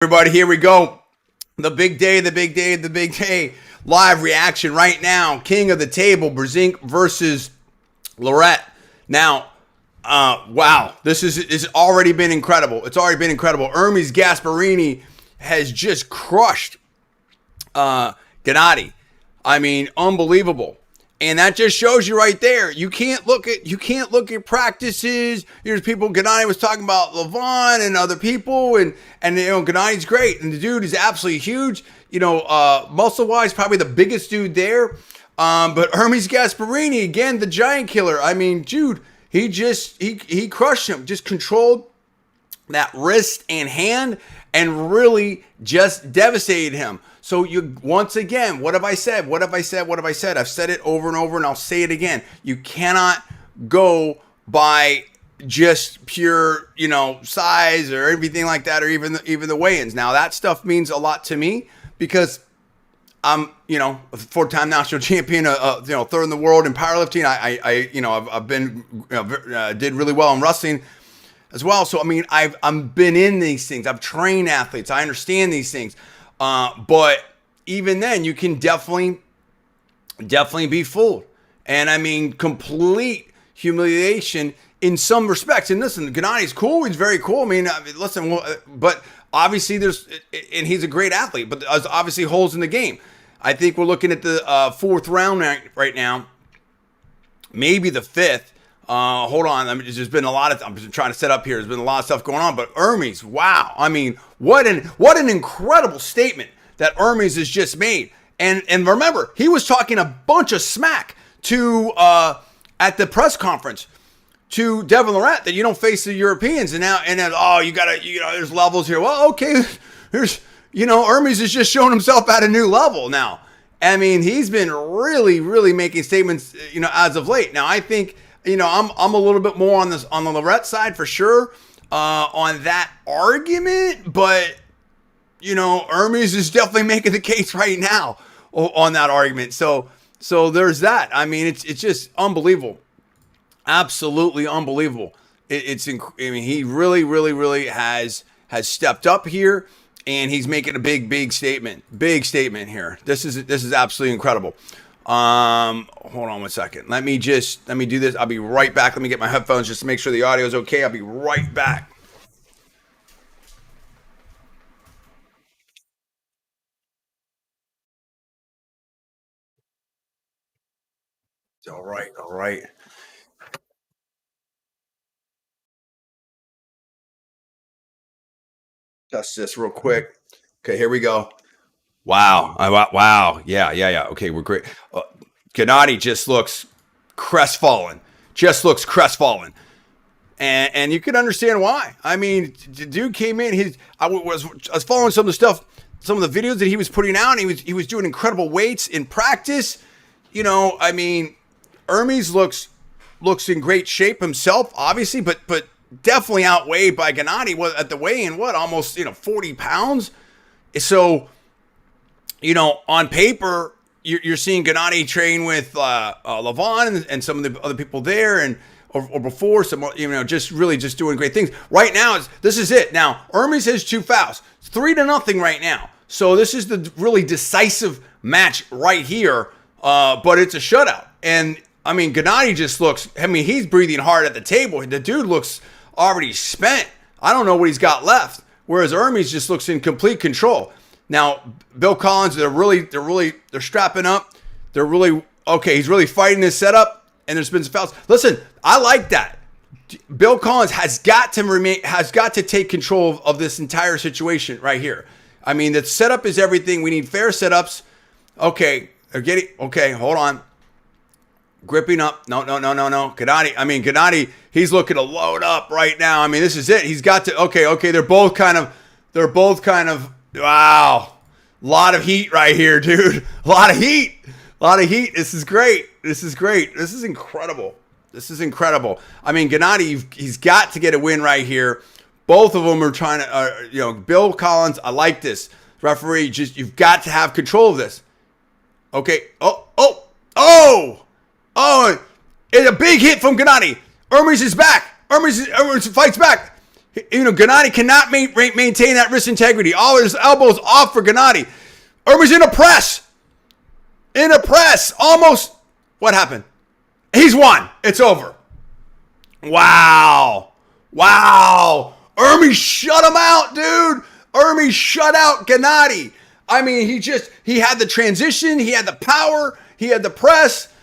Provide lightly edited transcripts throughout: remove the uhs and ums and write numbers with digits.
Everybody, here we go. The big day, the big day, the big day. Live reaction right now. King of the table, Brzenk versus Larratt. Now, wow, this is already been incredible. It's already been incredible. Hermes Gasparini has just crushed Gennady. I mean, unbelievable. And that just shows you right there. You can't look at practices. There's people. Gennady was talking about Devon and other people, and Gennady's great, and the dude is absolutely huge. Muscle wise, probably the biggest dude there. But Hermes Gasparini, again, the giant killer. I mean, dude, he crushed him. Just controlled that wrist and hand, and really just devastated him. So once again, what have I said? What have I said? What have I said? I've said it over and over, and I'll say it again. You cannot go by just pure, size or everything like that, or even the weigh-ins. Now that stuff means a lot to me because I'm, a four-time national champion, third in the world in powerlifting. I've been, did really well in wrestling as well. So, I mean, I've been in these things. I've trained athletes. I understand these things. But even then, you can definitely be fooled. And I mean, complete humiliation in some respects. And listen, Gennady's cool. He's very cool. I mean, listen, but obviously and he's a great athlete, but there's obviously holes in the game. I think we're looking at the fourth round right now, maybe the fifth. Hold on. I mean, there's been a lot of. I'm trying to set up here. There's been a lot of stuff going on, but Hermes, wow. I mean, what an incredible statement that Hermes has just made. And remember, he was talking a bunch of smack to at the press conference to Devon Larratt that you don't face the Europeans, and then you gotta there's levels here. Well, okay, here's Hermes is just showing himself at a new level now. I mean, he's been really making statements as of late. Now I think. I'm a little bit more on the Larratt side for sure on that argument, but Hermes is definitely making the case right now on that argument. So there's that. I mean, it's just unbelievable, absolutely unbelievable. He really has stepped up here, and he's making a big statement here. This is absolutely incredible. Hold on one second. Let me do this. I'll be right back. Let me get my headphones just to make sure the audio is okay. I'll be right back. All right. Test this real quick. Okay, here we go. Wow. Wow. Yeah. Okay, we're great. Gennady just looks crestfallen. And you can understand why. I mean, the dude came in. I was following some of the stuff, some of the videos that he was putting out. And he was doing incredible weights in practice. I mean, Hermes looks in great shape himself, obviously, but definitely outweighed by Gennady at the weigh-in. Almost 40 pounds. So, on paper, you're seeing Gennady train with Devon and some of the other people there, or before some, just doing great things. Right now, this is it. Now, Hermes has 2 fouls. It's 3-0 right now. So this is the really decisive match right here, but it's a shutout. And, I mean, Gennady just looks, he's breathing hard at the table. The dude looks already spent. I don't know what he's got left, whereas Hermes just looks in complete control. Now, Bill Collins, they're strapping up. They're really, okay, he's really fighting this setup, and there's been some fouls. Listen, I like that. Bill Collins has got to take control of this entire situation right here. I mean, the setup is everything. We need fair setups. Okay, hold on. Gripping up. No. Gennady, he's looking to load up right now. I mean, this is it. He's got to, okay, they're both kind of, wow. A lot of heat right here, dude. A lot of heat. This is great. This is incredible. I mean, Gennady, he's got to get a win right here. Both of them are trying to, Bill Collins, I like this. Referee, you've got to have control of this. Okay. It's a big hit from Gennady. Hermes is back. Hermes fights back. Gennady cannot maintain that wrist integrity. All his elbows off for Gennady. Hermes in a press. Almost. What happened? He's won. It's over. Wow. Hermes shut him out, dude. Hermes shut out Gennady. I mean, he had the transition. He had the power. He had the press.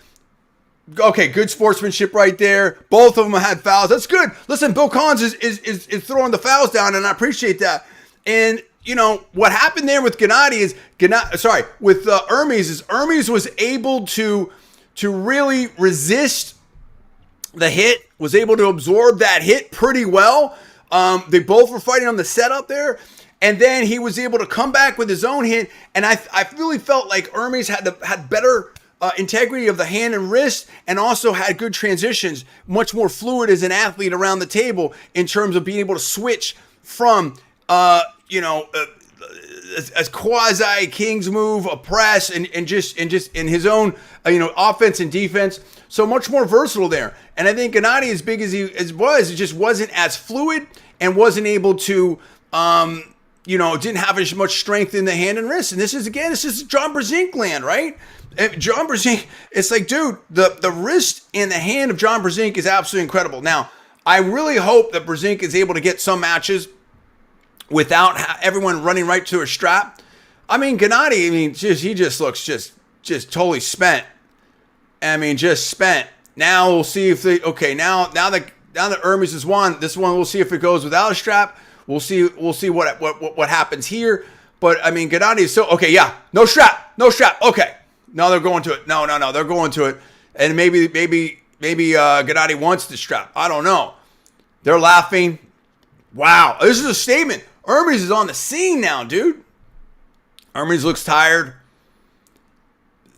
Okay, good sportsmanship right there. Both of them had fouls. That's good. Listen, Bill Collins is throwing the fouls down, and I appreciate that. And, what happened there with Gennady is, Hermes is Hermes was able to really resist the hit, was able to absorb that hit pretty well. They both were fighting on the setup there. And then he was able to come back with his own hit. And I really felt like Hermes had better integrity of the hand and wrist, and also had good transitions, much more fluid as an athlete around the table in terms of being able to switch from, as quasi King's move, a press, and just in his own, offense and defense. So much more versatile there. And I think Gennady, as big as he was, it just wasn't as fluid and wasn't able to, didn't have as much strength in the hand and wrist. And this is John Brzenk land, right? And John Brzenk, it's like, dude, the wrist and the hand of John Brzenk is absolutely incredible. Now, I really hope that Brzenk is able to get some matches without everyone running right to a strap. I mean, Gennady, he just looks just totally spent. I mean, just spent. Now we'll see if now that Hermes has won, this one we'll see if it goes without a strap. We'll see what happens here. But I mean, Gennady is no strap. Okay. No, they're going to it. No, they're going to it. And maybe Gennady wants the strap. I don't know. They're laughing. Wow, this is a statement. Hermes is on the scene now, dude. Hermes looks tired.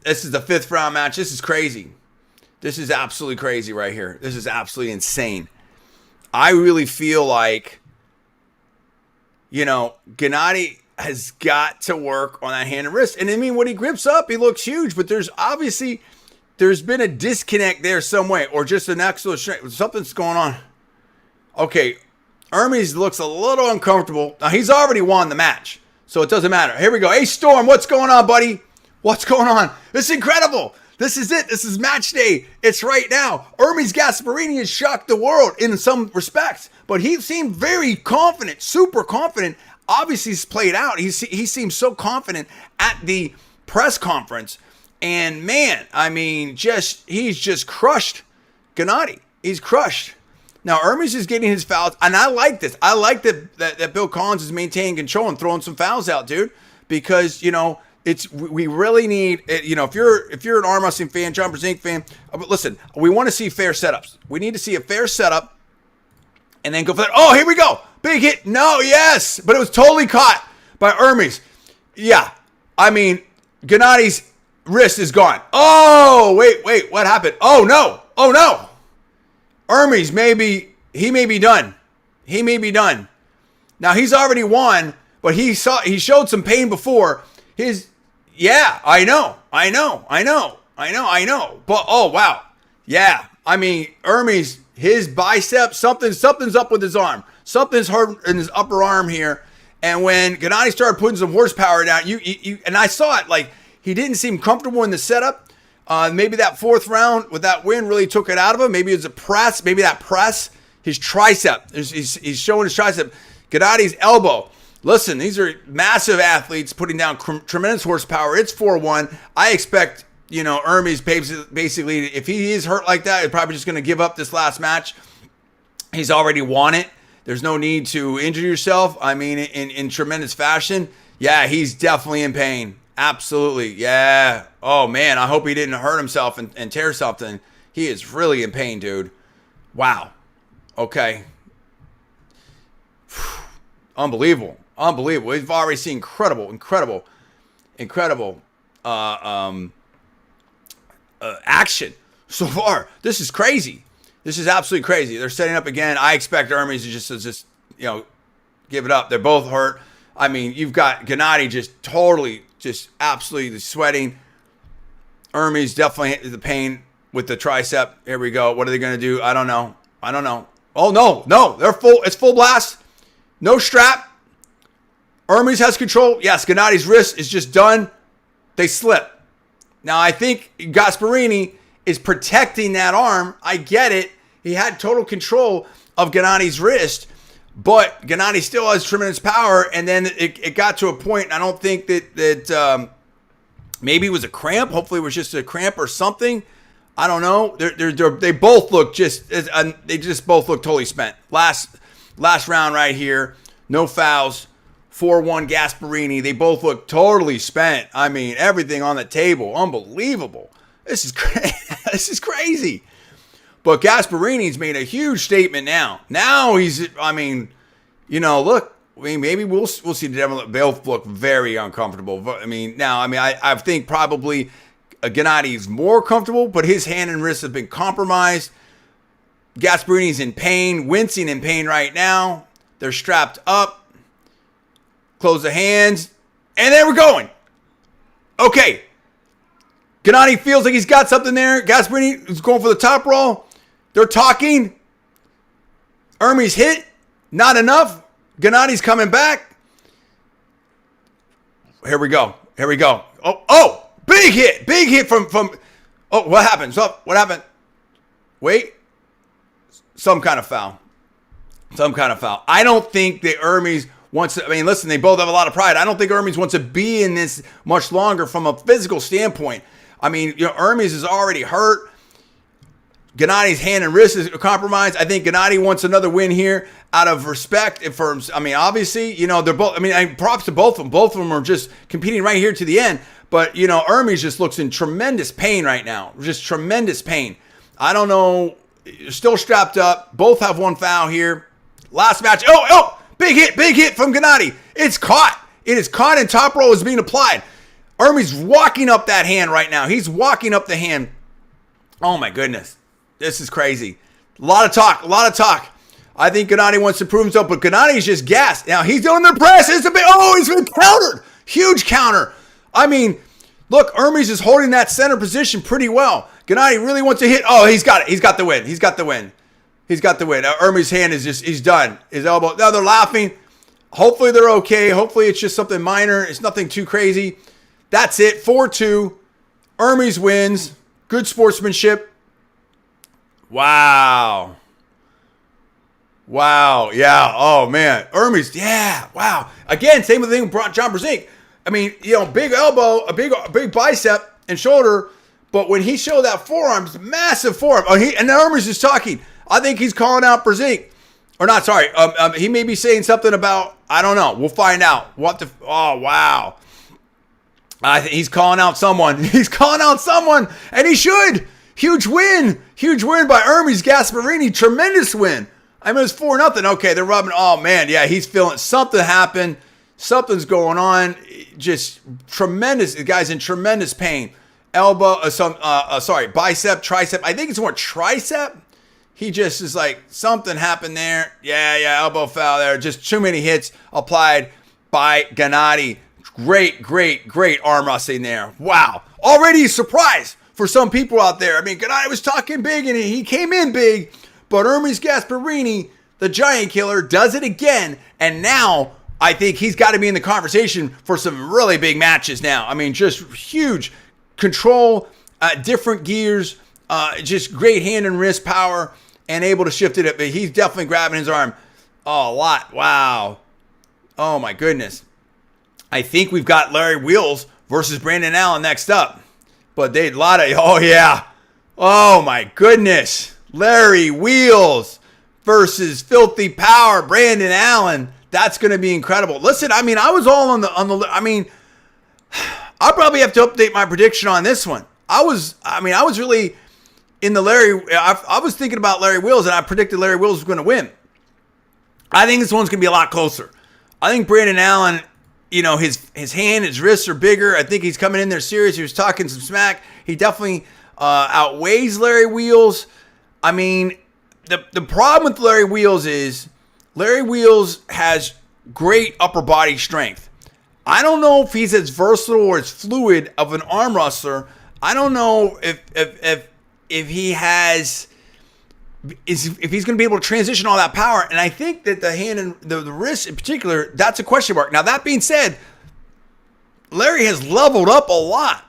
This is the 5th round match. This is crazy. This is absolutely crazy right here. This is absolutely insane. I really feel like, Gennady has got to work on that hand and wrist. And I mean, when he grips up, he looks huge, but there's been a disconnect there some way, or just an excellent strength. Something's going on. Okay, Hermes looks a little uncomfortable. Now, he's already won the match, so it doesn't matter. Here we go. Hey, Storm, what's going on, buddy? What's going on? This is incredible. This is it. This is match day. It's right now. Hermes Gasparini has shocked the world in some respects, but he seemed very confident, super confident. Obviously, he's played out. He seems so confident at the press conference. And man, I mean, he's just crushed Gennady. He's crushed. Now, Hermes is getting his fouls, and I like this. I like that Bill Collins is maintaining control and throwing some fouls out, dude, because, we really need, if you're an arm wrestling fan, John Brzenk fan, listen, we want to see fair setups. We need to see a fair setup and then go for that. Oh, here we go. Big hit. No, yes. But it was totally caught by Hermes. Yeah. I mean, Gennady's wrist is gone. Oh, wait. What happened? Oh, no. Hermes, he may be done. Now, he's already won, but he showed some pain before. I know. But, oh, wow. Yeah. I mean, Hermes, his bicep, something's up with his arm. Something's hurt in his upper arm here. And when Gennady started putting some horsepower down, and I saw it, like, he didn't seem comfortable in the setup. Maybe that 4th round with that win really took it out of him. Maybe it's a press. Maybe that press, his tricep. He's showing his tricep. Gennady's elbow. Listen, these are massive athletes putting down tremendous horsepower. It's 4-1. I expect, Hermes basically, if he is hurt like that, he's probably just going to give up this last match. He's already won it. There's no need to injure yourself. I mean, in tremendous fashion. Yeah, he's definitely in pain. Absolutely. Yeah. Oh, man, I hope he didn't hurt himself and tear something. He is really in pain, dude. Wow. Okay. Unbelievable. We've already seen incredible action so far. This is crazy. This is absolutely crazy. They're setting up again. I expect Hermes to just give it up. They're both hurt. I mean, you've got Gennady just absolutely sweating. Hermes definitely the pain with the tricep. Here we go. What are they going to do? I don't know. Oh, no. They're full. It's full blast. No strap. Hermes has control. Yes, Gennadi's wrist is just done. They slip. Now, I think Gasparini is protecting that arm. I get it. He had total control of Gennadi's wrist, but Gennady still has tremendous power. And then it got to a point, I don't think that maybe it was a cramp. Hopefully it was just a cramp or something. I don't know. They both look both look totally spent. Last round right here. No fouls. 4-1 Gasparini. They both look totally spent. I mean, everything on the table. Unbelievable. This is this is crazy. But Gasparini's made a huge statement now. Now he's, I mean, look, maybe we'll see Devon. They'll look very uncomfortable. I think probably Gennadi's more comfortable, but his hand and wrist have been compromised. Gasparini's in pain, wincing in pain right now. They're strapped up. Close the hands. And there we're going. Okay. Gennady feels like he's got something there. Gasparini is going for the top roll. They're talking. Hermes hit. Not enough. Gennady's coming back. Here we go. Oh, big hit from. Oh, what happened? What happened? Wait. Some kind of foul. I don't think that Hermes wants to, listen, they both have a lot of pride. I don't think Hermes wants to be in this much longer from a physical standpoint. Hermes is already hurt. Gennady's hand and wrist is compromised. I think Gennady wants another win here out of respect for him. Obviously, they're both, props to both of them. Both of them are just competing right here to the end. But, Hermes just looks in tremendous pain right now. Just tremendous pain. I don't know. Still strapped up. Both have one foul here. Last match. Oh, big hit from Gennady. It's caught. It is caught and top roll is being applied. Hermes walking up that hand right now. He's walking up the hand. Oh my goodness. This is crazy. A lot of talk. I think Gennady wants to prove himself, but Gennady's just gassed. Now he's doing the press. He's been countered. Huge counter. Look, Hermes is holding that center position pretty well. Gennady really wants to hit. Oh, he's got it. He's got the win. Hermes' hand is he's done. His elbow. Now they're laughing. Hopefully they're okay. Hopefully it's just something minor. It's nothing too crazy. That's it. 4-2. Hermes wins. Good sportsmanship. Wow. Yeah. Oh, man. Hermes. Yeah. Wow. Again, same thing with John Brzenk. Big elbow, a big bicep and shoulder. But when he showed that forearm, massive forearm. And Hermes is talking. I think he's calling out Brzenk. Or not, sorry. He may be saying something about, I don't know. We'll find out. Oh, wow. I think he's calling out someone. And he should. Huge win by Hermes Gasparini. Tremendous win. It's 4-0. Okay, they're rubbing. Oh, man. Yeah, he's feeling something happened. Something's going on. Just tremendous. The guy's in tremendous pain. Elbow, bicep, tricep. I think it's more tricep. He just is like, something happened there. Yeah, elbow foul there. Just too many hits applied by Gennady. Great arm wrestling there. Wow. Already a surprise for some people out there. Gennady was talking big and he came in big, but Hermes Gasparini, the giant killer, does it again. And now I think he's got to be in the conversation for some really big matches now. Just huge control, different gears, just great hand and wrist power and able to shift it up. But he's definitely grabbing his arm a lot. Wow. Oh my goodness. I think we've got Larry Wheels versus Brandon Allen next up. But oh yeah. Oh my goodness. Larry Wheels versus Filthy Power, Brandon Allen. That's going to be incredible. Listen, I was all on the I'll probably have to update my prediction on this one. I was really in the I was thinking about Larry Wheels and I predicted Larry Wheels was going to win. I think this one's going to be a lot closer. I think Brandon Allen, his hand, his wrists are bigger. I think he's coming in there serious. He was talking some smack. He definitely outweighs Larry Wheels. The problem with Larry Wheels is Larry Wheels has great upper body strength. I don't know if he's as versatile or as fluid of an arm wrestler. I don't know if he has is if he's going to be able to transition all that power. And I think that the hand and the wrist in particular, that's a question mark. Now, that being said, Larry has leveled up a lot.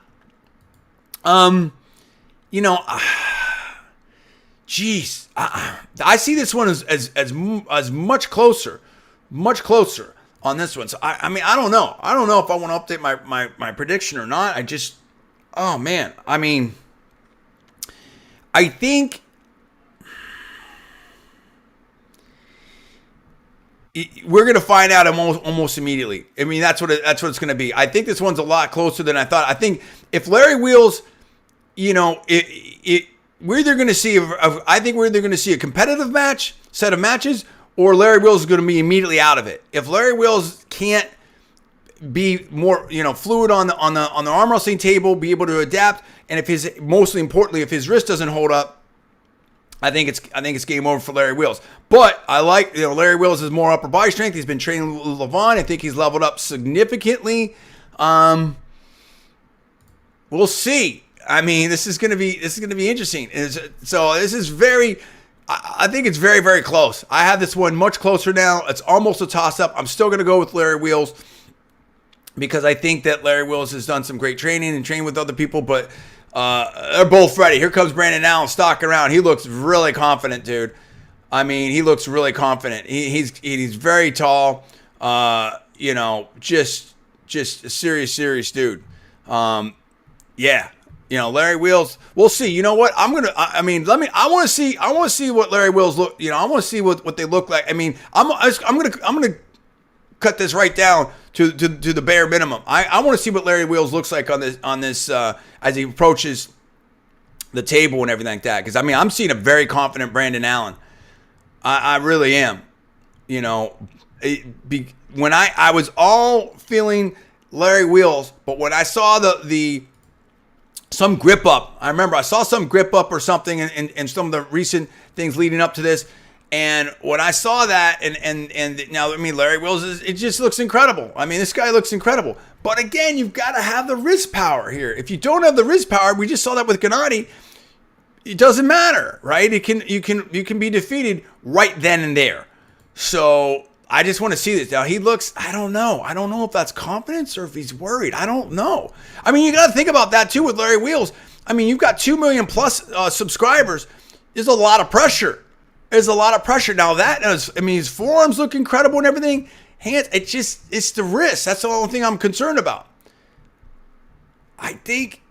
Geez, I see this one as much closer on this one. So I mean, I don't know. I don't know if I want to update my prediction or not. Oh man. I mean, I think we're going to find out almost immediately. I mean, that's what it's going to be. I think this one's a lot closer than I thought. I think if Larry Wheels, we're either going to see a competitive set of matches, or Larry Wheels is going to be immediately out of it. If Larry Wheels can't be more, fluid on the arm wrestling table, be able to adapt, and mostly importantly, if his wrist doesn't hold up, I think it's game over for Larry Wheels. But I like, Larry Wheels has more upper body strength. He's been training with Levon. I think he's leveled up significantly. We'll see. I mean, this is going to be interesting. So this is I think it's very, very close. I have this one much closer now. It's almost a toss-up. I'm still going to go with Larry Wheels because I think that Larry Wheels has done some great training and trained with other people, but they're both ready. Here comes Brandon Allen stalking around. He looks really confident, dude. I mean, he looks really confident. He's very tall. Just a serious dude. Yeah. Larry Wheels. We'll see. You know what? I want to see what Larry Wheels look. I want to see what they look like. I mean, I'm gonna cut this right down to the bare minimum. I want to see what Larry Wheels looks like on this as he approaches the table and everything like that. Because I'm seeing a very confident Brandon Allen. I really am. When I was all feeling Larry Wheels, but when I saw some grip up, I remember I saw some grip up or something in some of the recent things leading up to this. And when I saw that, and now, Larry Wheels, it just looks incredible. This guy looks incredible. But again, you've got to have the wrist power here. If you don't have the wrist power, we just saw that with Gennady, it doesn't matter, right? You can be defeated right then and there. So I just want to see this. Now he looks, I don't know if that's confidence or if he's worried. I don't know. You got to think about that too with Larry Wheels. You've got 2 million plus subscribers. There's a lot of pressure. Now his forearms look incredible and everything. Hands, it's the wrist. That's the only thing I'm concerned about. I think,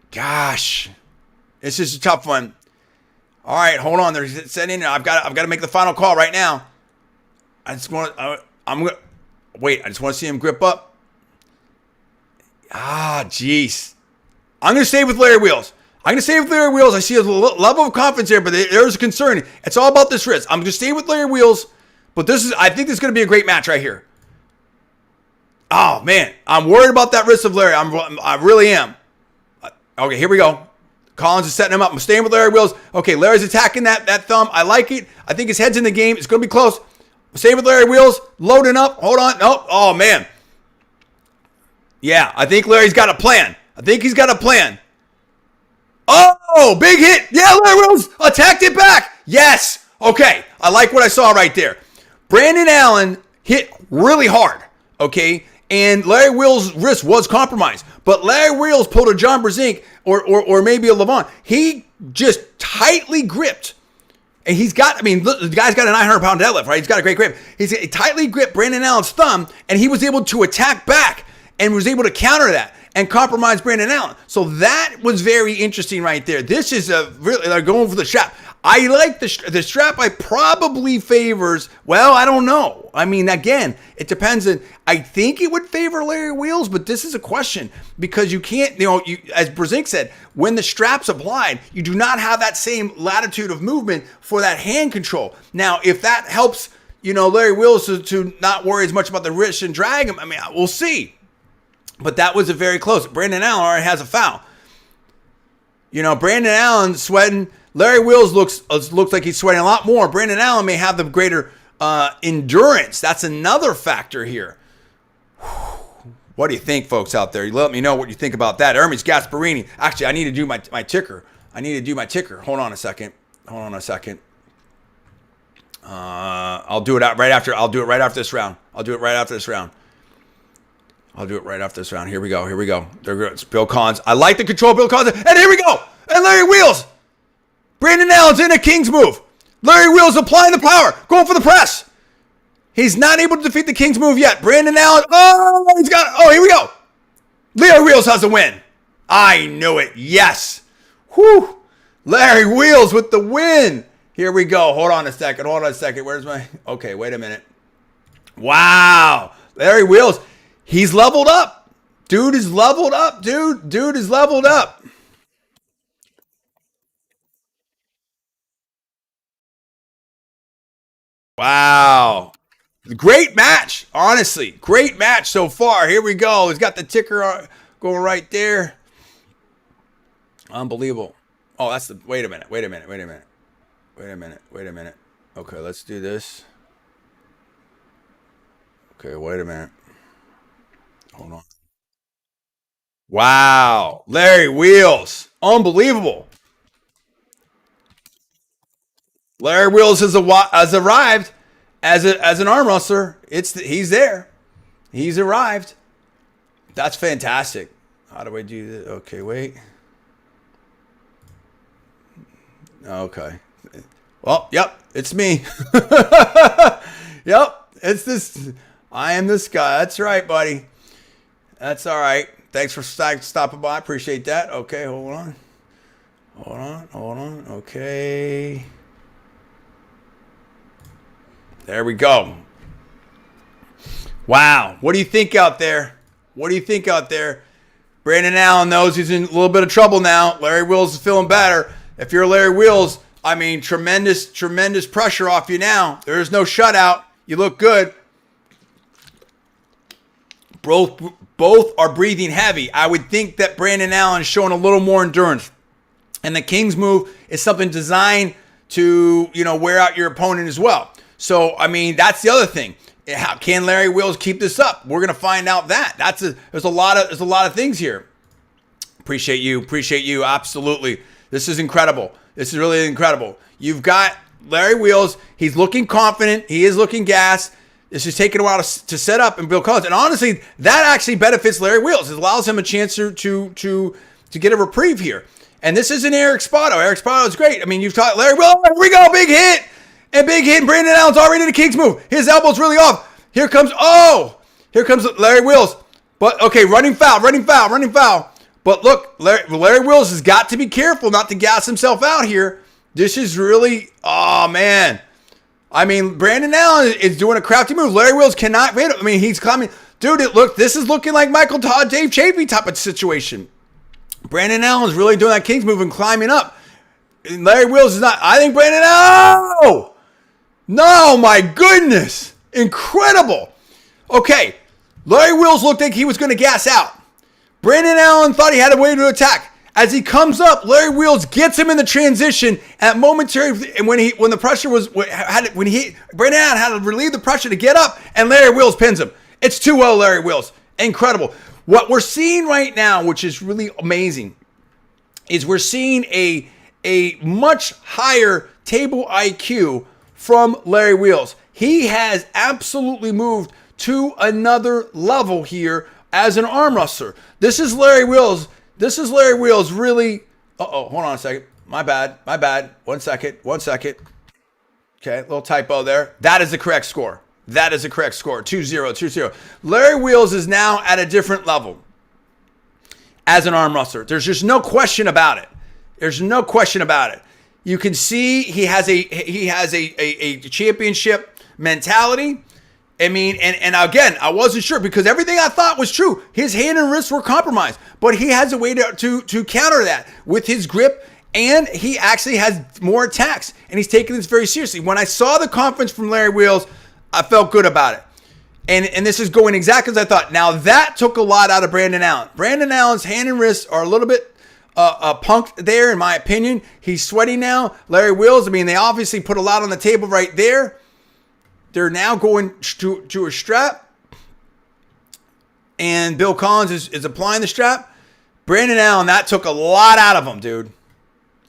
gosh, this is a tough one. All right, hold on. They're setting. I've got to make the final call right now. I just want to see him grip up. Jeez. I'm going to stay with Larry Wheels. I see a level of confidence here, but there's a concern. It's all about this wrist. I'm going to stay with Larry Wheels, but I think this is going to be a great match right here. Oh, man. I'm worried about that wrist of Larry. I really am. Okay, here we go. Collins is setting him up. I'm staying with Larry Wheels. Okay, Larry's attacking that thumb. I like it. I think his head's in the game. It's going to be close. I'm staying with Larry Wheels. Loading up. Hold on. Nope. Oh, man. Yeah, I think Larry's got a plan. Oh, big hit. Yeah, Larry Wheels attacked it back. Yes. Okay. I like what I saw right there. Brandon Allen hit really hard. Okay. And Larry Wheels' wrist was compromised. But Larry Wheels pulled a John Brzenk or maybe a Levon. He just tightly gripped. And the guy's got a 900-pound deadlift, right? He's got a great grip. He's tightly gripped Brandon Allen's thumb, and he was able to attack back and was able to counter that and compromise Brandon Allen. So that was very interesting right there. This is they're going for the strap. I like the strap. I probably favors, I don't know. Again, it depends. I think it would favor Larry Wheels, but this is a question because you can't, as Brzenk said, when the strap's applied, you do not have that same latitude of movement for that hand control. Now, if that helps, Larry Wheels to not worry as much about the wrist and drag him, we'll see. But that was a very close. Brandon Allen already has a foul. Brandon Allen sweating. Larry Wheels looks like he's sweating a lot more. Brandon Allen may have the greater endurance. That's another factor here. What do you think, folks out there? You let me know what you think about that. Hermes Gasparini. Actually, I need to do my ticker. Hold on a second. Hold on a second. I'll do it right after. I'll do it right after this round. I'll do it right after this round. Here we go. It's Bill Collins. I like the control Bill Collins. And here we go. And Larry Wheels. Brandon Allen's in a King's move. Larry Wheels applying the power. Going for the press. He's not able to defeat the King's move yet. Brandon Allen. Here we go. Larry Wheels has a win. I knew it. Yes. Whew. Larry Wheels with the win. Here we go. Hold on a second. Where's my... Okay, wait a minute. Wow. Larry Wheels. He's leveled up. Dude is leveled up, dude. Dude is leveled up. Wow. Great match. Honestly, great match so far. Here we go. He's got the ticker going right there. Unbelievable. Oh, that's the... Wait a minute. Okay, let's do this. Okay, wait a minute. Hold on. Wow. Larry Wheels. Unbelievable. Larry Wheels has arrived as an arm wrestler. He's there. He's arrived. That's fantastic. How do I do this? Okay, wait. Okay. Well, yep, it's me. Yep, it's this. I am this guy. That's right, buddy. That's all right. Thanks for stopping by. I appreciate that. Okay, hold on. Okay. There we go. Wow. What do you think out there? Brandon Allen knows he's in a little bit of trouble now. Larry Wheels is feeling better. If you're Larry Wheels, I mean, tremendous pressure off you now. There is no shutout. You look good. Both are breathing heavy. I would think that Brandon Allen is showing a little more endurance. And the King's move is something designed to, wear out your opponent as well. So, I mean, that's the other thing. How can Larry Wheels keep this up? We're going to find out that. There's a lot of things here. Appreciate you. Absolutely. This is incredible. This is really incredible. You've got Larry Wheels. He's looking confident. He is looking gassed. This is taking a while to set up and Bill Collins. And honestly, that actually benefits Larry Wheels. It allows him a chance to get a reprieve here. And this isn't Eric Spoto. Eric Spoto is great. I mean, you've taught Larry Wheels. Here we go. Big hit. And Brandon Allen's already in the King's move. His elbow's really off. Here comes Larry Wheels. But, okay, running foul. But look, Larry Wheels has got to be careful not to gas himself out here. This is really, oh, man. I mean, Brandon Allen is doing a crafty move. Larry Wheels cannot, I mean, he's climbing. Dude, this is looking like Michael Todd, Dave Chafee type of situation. Brandon Allen is really doing that King's move and climbing up. And Larry Wheels is not. I think Brandon Allen, no, my goodness. Incredible. Okay, Larry Wheels looked like he was going to gas out. Brandon Allen thought he had a way to attack. As he comes up, Larry Wheels gets him in the transition at momentary, and when the pressure was, Brandon Allen had to relieve the pressure to get up, and Larry Wheels pins him. It's 2-0 Larry Wheels. Incredible. What we're seeing right now, which is really amazing, is we're seeing a much higher table IQ from Larry Wheels. He has absolutely moved to another level here as an arm wrestler. This is Larry Wheels really. Hold on a second. My bad. One second. Okay, little typo there. That is the correct score. 2-0. Larry Wheels is now at a different level as an arm wrestler. There's just no question about it. You can see he has a championship mentality. I mean, and again, I wasn't sure because everything I thought was true. His hand and wrists were compromised, but he has a way to counter that with his grip, and he actually has more attacks, and he's taking this very seriously. When I saw the confidence from Larry Wheels, I felt good about it. And this is going exactly as I thought. Now, that took a lot out of Brandon Allen. Brandon Allen's hand and wrists are a little bit punked there, in my opinion. He's sweaty now. Larry Wheels, I mean, they obviously put a lot on the table right there. They're now going to a strap. And Bill Collins is applying the strap. Brandon Allen, that took a lot out of him, dude.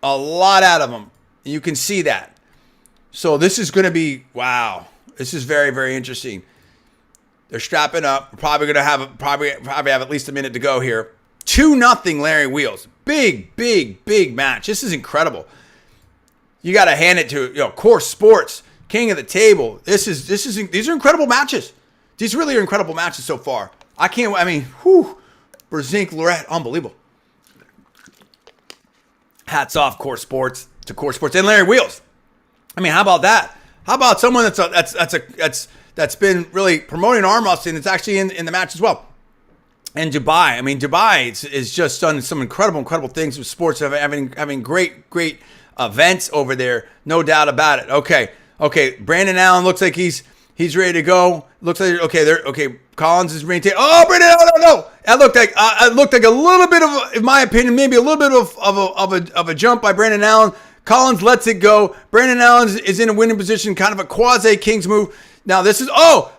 A lot out of him. You can see that. So this is going to be, wow. This is very, very interesting. They're strapping up. We're probably going to have probably have at least a minute to go here. 2-0 Larry Wheels. Big, big, big match. This is incredible. You got to hand it to, KOTT Sports, king of the table. These are incredible matches. These really are incredible matches so far. Brzenk, Larratt, unbelievable. Hats off KOTT Sports to KOTT Sports and Larry Wheels. How about that? How about someone that's been really promoting arm wrestling that's actually in the match as well? And Dubai. Dubai is just done some incredible things with sports, having great events over there, no doubt about it. Okay. Brandon Allen looks like he's ready to go. Looks like Collins is ready to. Oh, Brandon Allen, no. It looked like a little bit of, in my opinion, maybe a little bit of a jump by Brandon Allen. Collins lets it go. Brandon Allen is in a winning position, kind of a quasi Kings move. Now this is,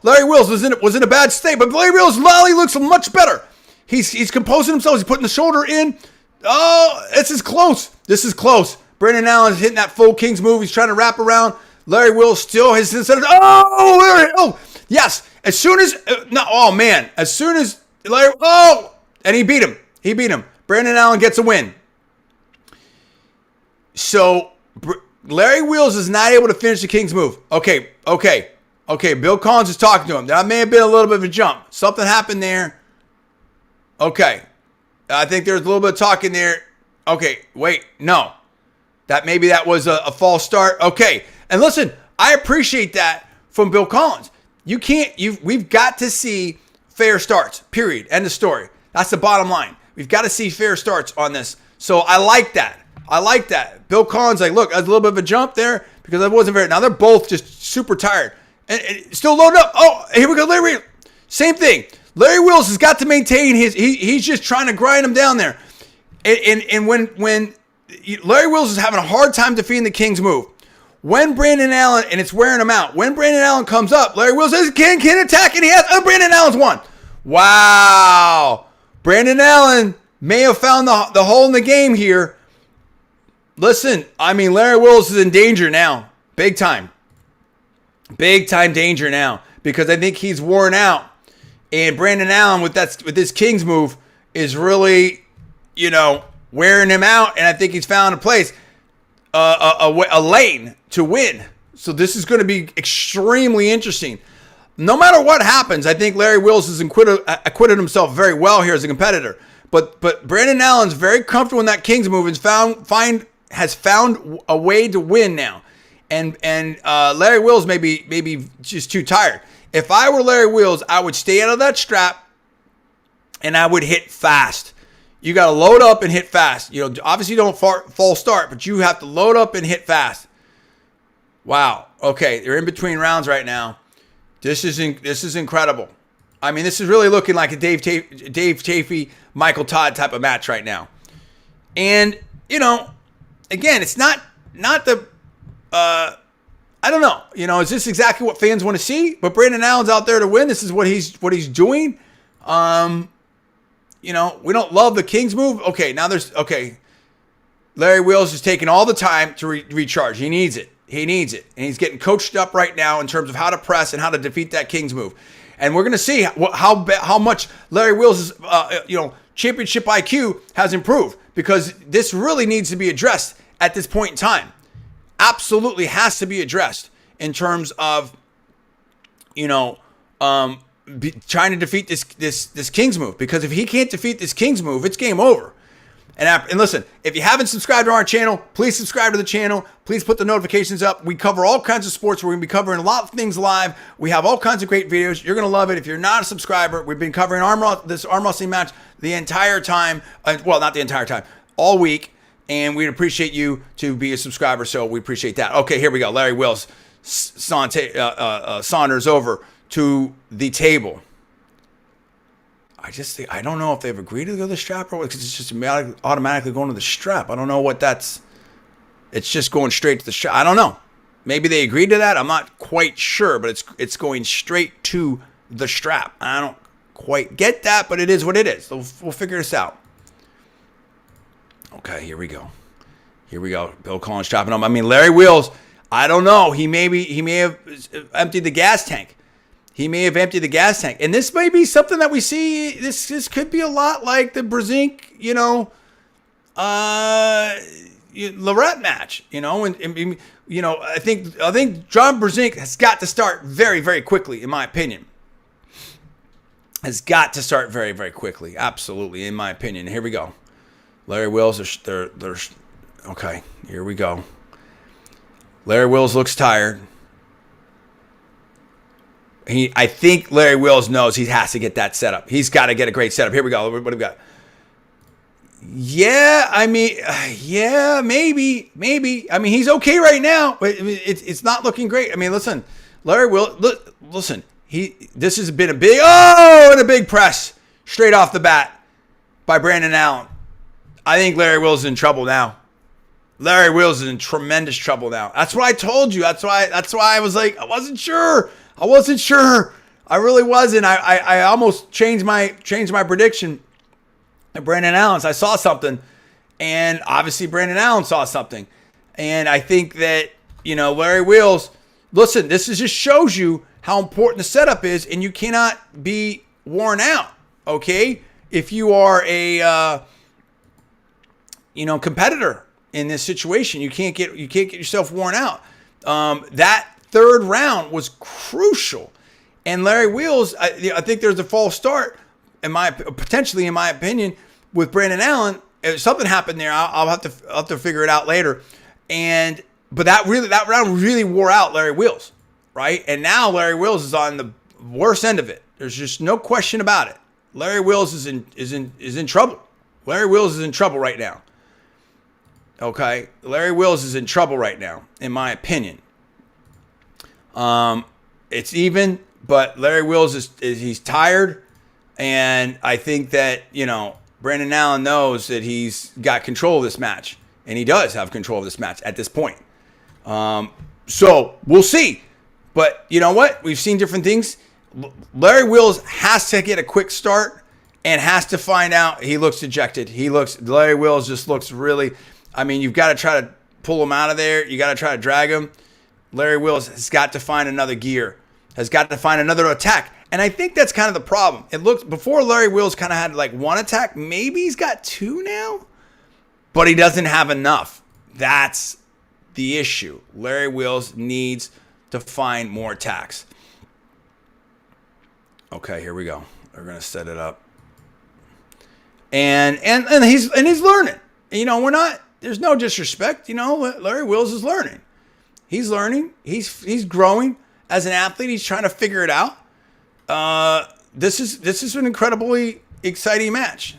Larry Wheels was in a bad state, but Larry Wheels looks much better. He's composing himself. He's putting the shoulder in. Oh, this is close. Brandon Allen's hitting that full Kings move. He's trying to wrap around. Larry Wheels still has instead of, yes. As soon as Larry, and he beat him. Brandon Allen gets a win. So Larry Wheels is not able to finish the Kings move. Okay. Bill Collins is talking to him. That may have been a little bit of a jump. Something happened there. Okay. I think there's a little bit of talking there. Okay. Wait. No. That was a false start. Okay. And listen, I appreciate that from Bill Collins. We've got to see fair starts. Period. End of story. That's the bottom line. We've got to see fair starts on this. So I like that. Bill Collins, look, there's a little bit of a jump there because I wasn't very. Now they're both just super tired and still loading up. Oh, here we go, Larry. Same thing. Larry Wheels has got to maintain he's just trying to grind him down there. And when Larry Wheels is having a hard time defeating the Kings move, when Brandon Allen, and it's wearing him out, when Brandon Allen comes up, Larry Wheels says, can attack, and he has, Brandon Allen's won. Wow. Brandon Allen may have found the hole in the game here. Listen, Larry Wheels is in danger now. Big time danger now because I think he's worn out. And Brandon Allen with this Kings move is really, wearing him out. And I think he's found a place, a lane to win. So this is going to be extremely interesting. No matter what happens, I think Larry Wheels has acquitted himself very well here as a competitor. But Brandon Allen's very comfortable in that Kings move and has found a way to win now. And Larry Wheels may be just too tired. If I were Larry Wheels, I would stay out of that strap and I would hit fast. You got to load up and hit fast. Obviously don't false start, but you have to load up and hit fast. Wow. Okay, they're in between rounds right now. This is incredible. This is really looking like a Dave Chafee, Michael Todd type of match right now. And, again, it's not the I don't know. Is this exactly what fans want to see? But Brandon Allen's out there to win. This is what he's doing. We don't love the Kings move. Okay, now Larry Wheels is taking all the time to recharge. He needs it. And he's getting coached up right now in terms of how to press and how to defeat that Kings move. And we're going to see how much Larry Wheels' championship IQ has improved because this really needs to be addressed at this point in time. Absolutely has to be addressed in terms of, trying to defeat this Kings move. Because if he can't defeat this Kings move, it's game over. And listen, if you haven't subscribed to our channel, please subscribe to the channel. Please put the notifications up. We cover all kinds of sports. We're going to be covering a lot of things live. We have all kinds of great videos. You're going to love it. If you're not a subscriber, we've been covering this arm wrestling match the entire time. Well, not the entire time, all week. And we'd appreciate you to be a subscriber, so we appreciate that. Okay, here we go. Larry Wheels saunters over to the table. I don't know if they've agreed to go to the strap or what, because it's just automatically going to the strap. I don't know what that's. It's just going straight to the strap. I don't know. Maybe they agreed to that. I'm not quite sure, but it's going straight to the strap. I don't quite get that, but it is what it is. So we'll figure this out. Okay, here we go. Here we go. Bill Collins chopping up. I mean, Larry Wheels, I don't know. He may have emptied the gas tank. He may have emptied the gas tank. And this may be something that we see. This could be a lot like the Brzenk, Larratt match, and I think John Brzenk has got to start very, very quickly, in my opinion. Has got to start very, very quickly. Absolutely, in my opinion. Here we go. Larry Wills, they're okay. Here we go. Larry Wills looks tired. I think Larry Wills knows he has to get that setup. He's got to get a great setup. Here we go. What do we got? Yeah, I mean, maybe. I mean, he's okay right now, but it's not looking great. I mean, listen, Larry Wills, listen, this has been a big press straight off the bat by Brandon Allen. I think Larry Wills is in trouble now. Larry Wills is in tremendous trouble now. That's what I told you. That's why I was like, I wasn't sure. I really wasn't. I almost changed my prediction. And Brandon Allen's, I saw something, and obviously Brandon Allen saw something. And I think that, Larry Wheels, listen, this just shows you how important the setup is, and you cannot be worn out, okay? If you are a, competitor in this situation, you can't get yourself worn out. That third round was crucial. And Larry Wheels, I think there's a false start, potentially in my opinion, with Brandon Allen. If something happened there, I'll have to figure it out later. But that round really wore out Larry Wheels, right? And now Larry Wheels is on the worst end of it. There's just no question about it. Larry Wheels is in trouble. Larry Wheels is in trouble right now. Okay, Larry Wheels is in trouble right now, in my opinion. It's even, but Larry Wheels is he's tired. And I think that, Brandon Allen knows that he's got control of this match. And he does have control of this match at this point. So we'll see. But you know what? We've seen different things. Larry Wheels has to get a quick start and has to find out. He looks dejected. Larry Wheels just looks really, you've got to try to pull him out of there. You got to try to drag him. Larry Wheels has got to find another gear, has got to find another attack. And I think that's kind of the problem. It looks, before Larry Wheels kind of had like one attack, maybe he's got two now, but he doesn't have enough. That's the issue. Larry Wheels needs to find more attacks. Okay, here we go. They're going to set it up. And he's learning. There's no disrespect. Larry Wheels is learning. He's learning. He's growing as an athlete. He's trying to figure it out. This is an incredibly exciting match.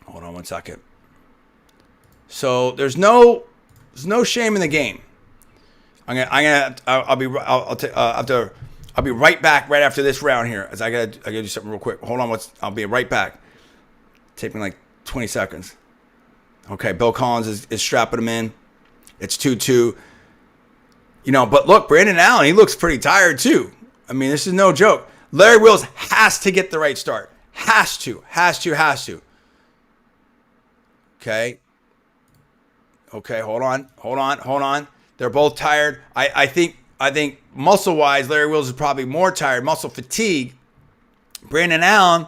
Hold on one second. So there's no shame in the game. I'll be right back right after this round here, as I gotta do something real quick. Hold on, I'll be right back. Take me like 20 seconds. Okay, Bill Collins is strapping him in. It's 2-2. But look, Brandon Allen, he looks pretty tired too. This is no joke. Larry Wheels has to get the right start. Has to. Okay, hold on. They're both tired. I think muscle-wise, Larry Wheels is probably more tired. Muscle fatigue. Brandon Allen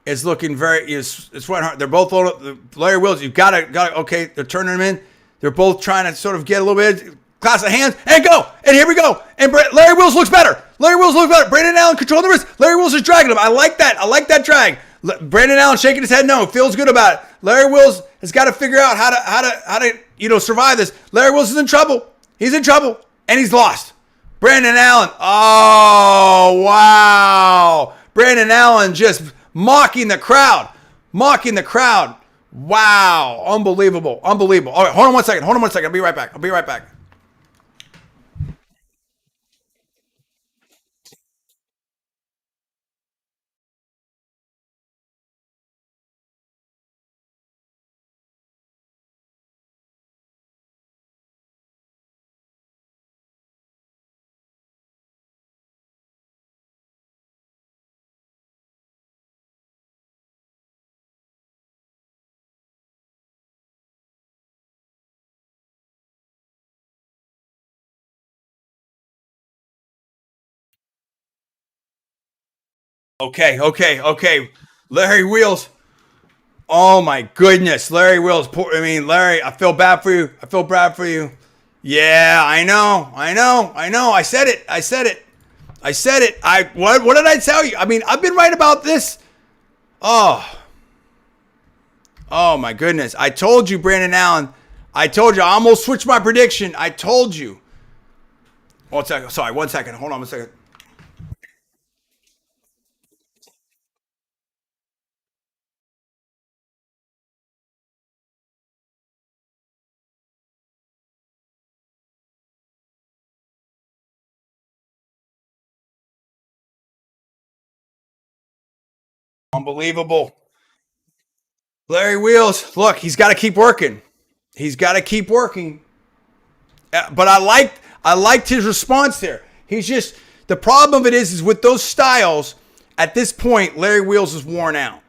is looking it's running hard. They're both Larry Wheels. You've got to. Okay, they're turning him in. They're both trying to sort of get a little bit. Class of hands, and go. And here we go. And Larry Wheels looks better. Brandon Allen controlling the wrist. Larry Wheels is dragging him. I like that drag. Brandon Allen shaking his head no. Feels good about it. Larry Wheels has got to figure out how to survive this. Larry Wheels is in trouble. He's in trouble. And he's lost. Brandon Allen. Oh, wow. Brandon Allen just mocking the crowd. Wow. Unbelievable. All right, hold on one second. I'll be right back. Okay. Larry Wheels. Oh my goodness, Larry Wheels. Larry, I feel bad for you. I feel bad for you. Yeah, I know. I said it. What did I tell you? I mean, I've been right about this. Oh, oh my goodness. I told you, Brandon Allen. I told you. I almost switched my prediction. I told you. 1 second. Sorry, 1 second. Hold on 1 second. Unbelievable. Larry Wheels. Look, he's got to keep working. He's got to keep working. But I liked his response there. He's just the problem of it is with those styles. At this point, Larry Wheels is worn out.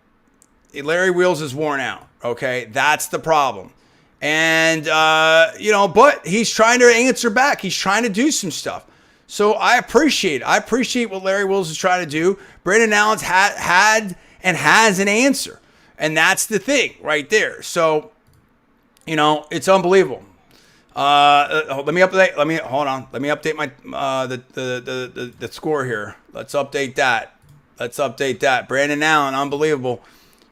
Larry Wheels is worn out. Okay, that's the problem. And but he's trying to answer back. He's trying to do some stuff. So I appreciate it. I appreciate what Larry Wheels is trying to do. Brandon Allen's had and has an answer, and that's the thing right there. So it's unbelievable. Let me update. Hold on. Let me update my the score here. Let's update that. Brandon Allen, unbelievable.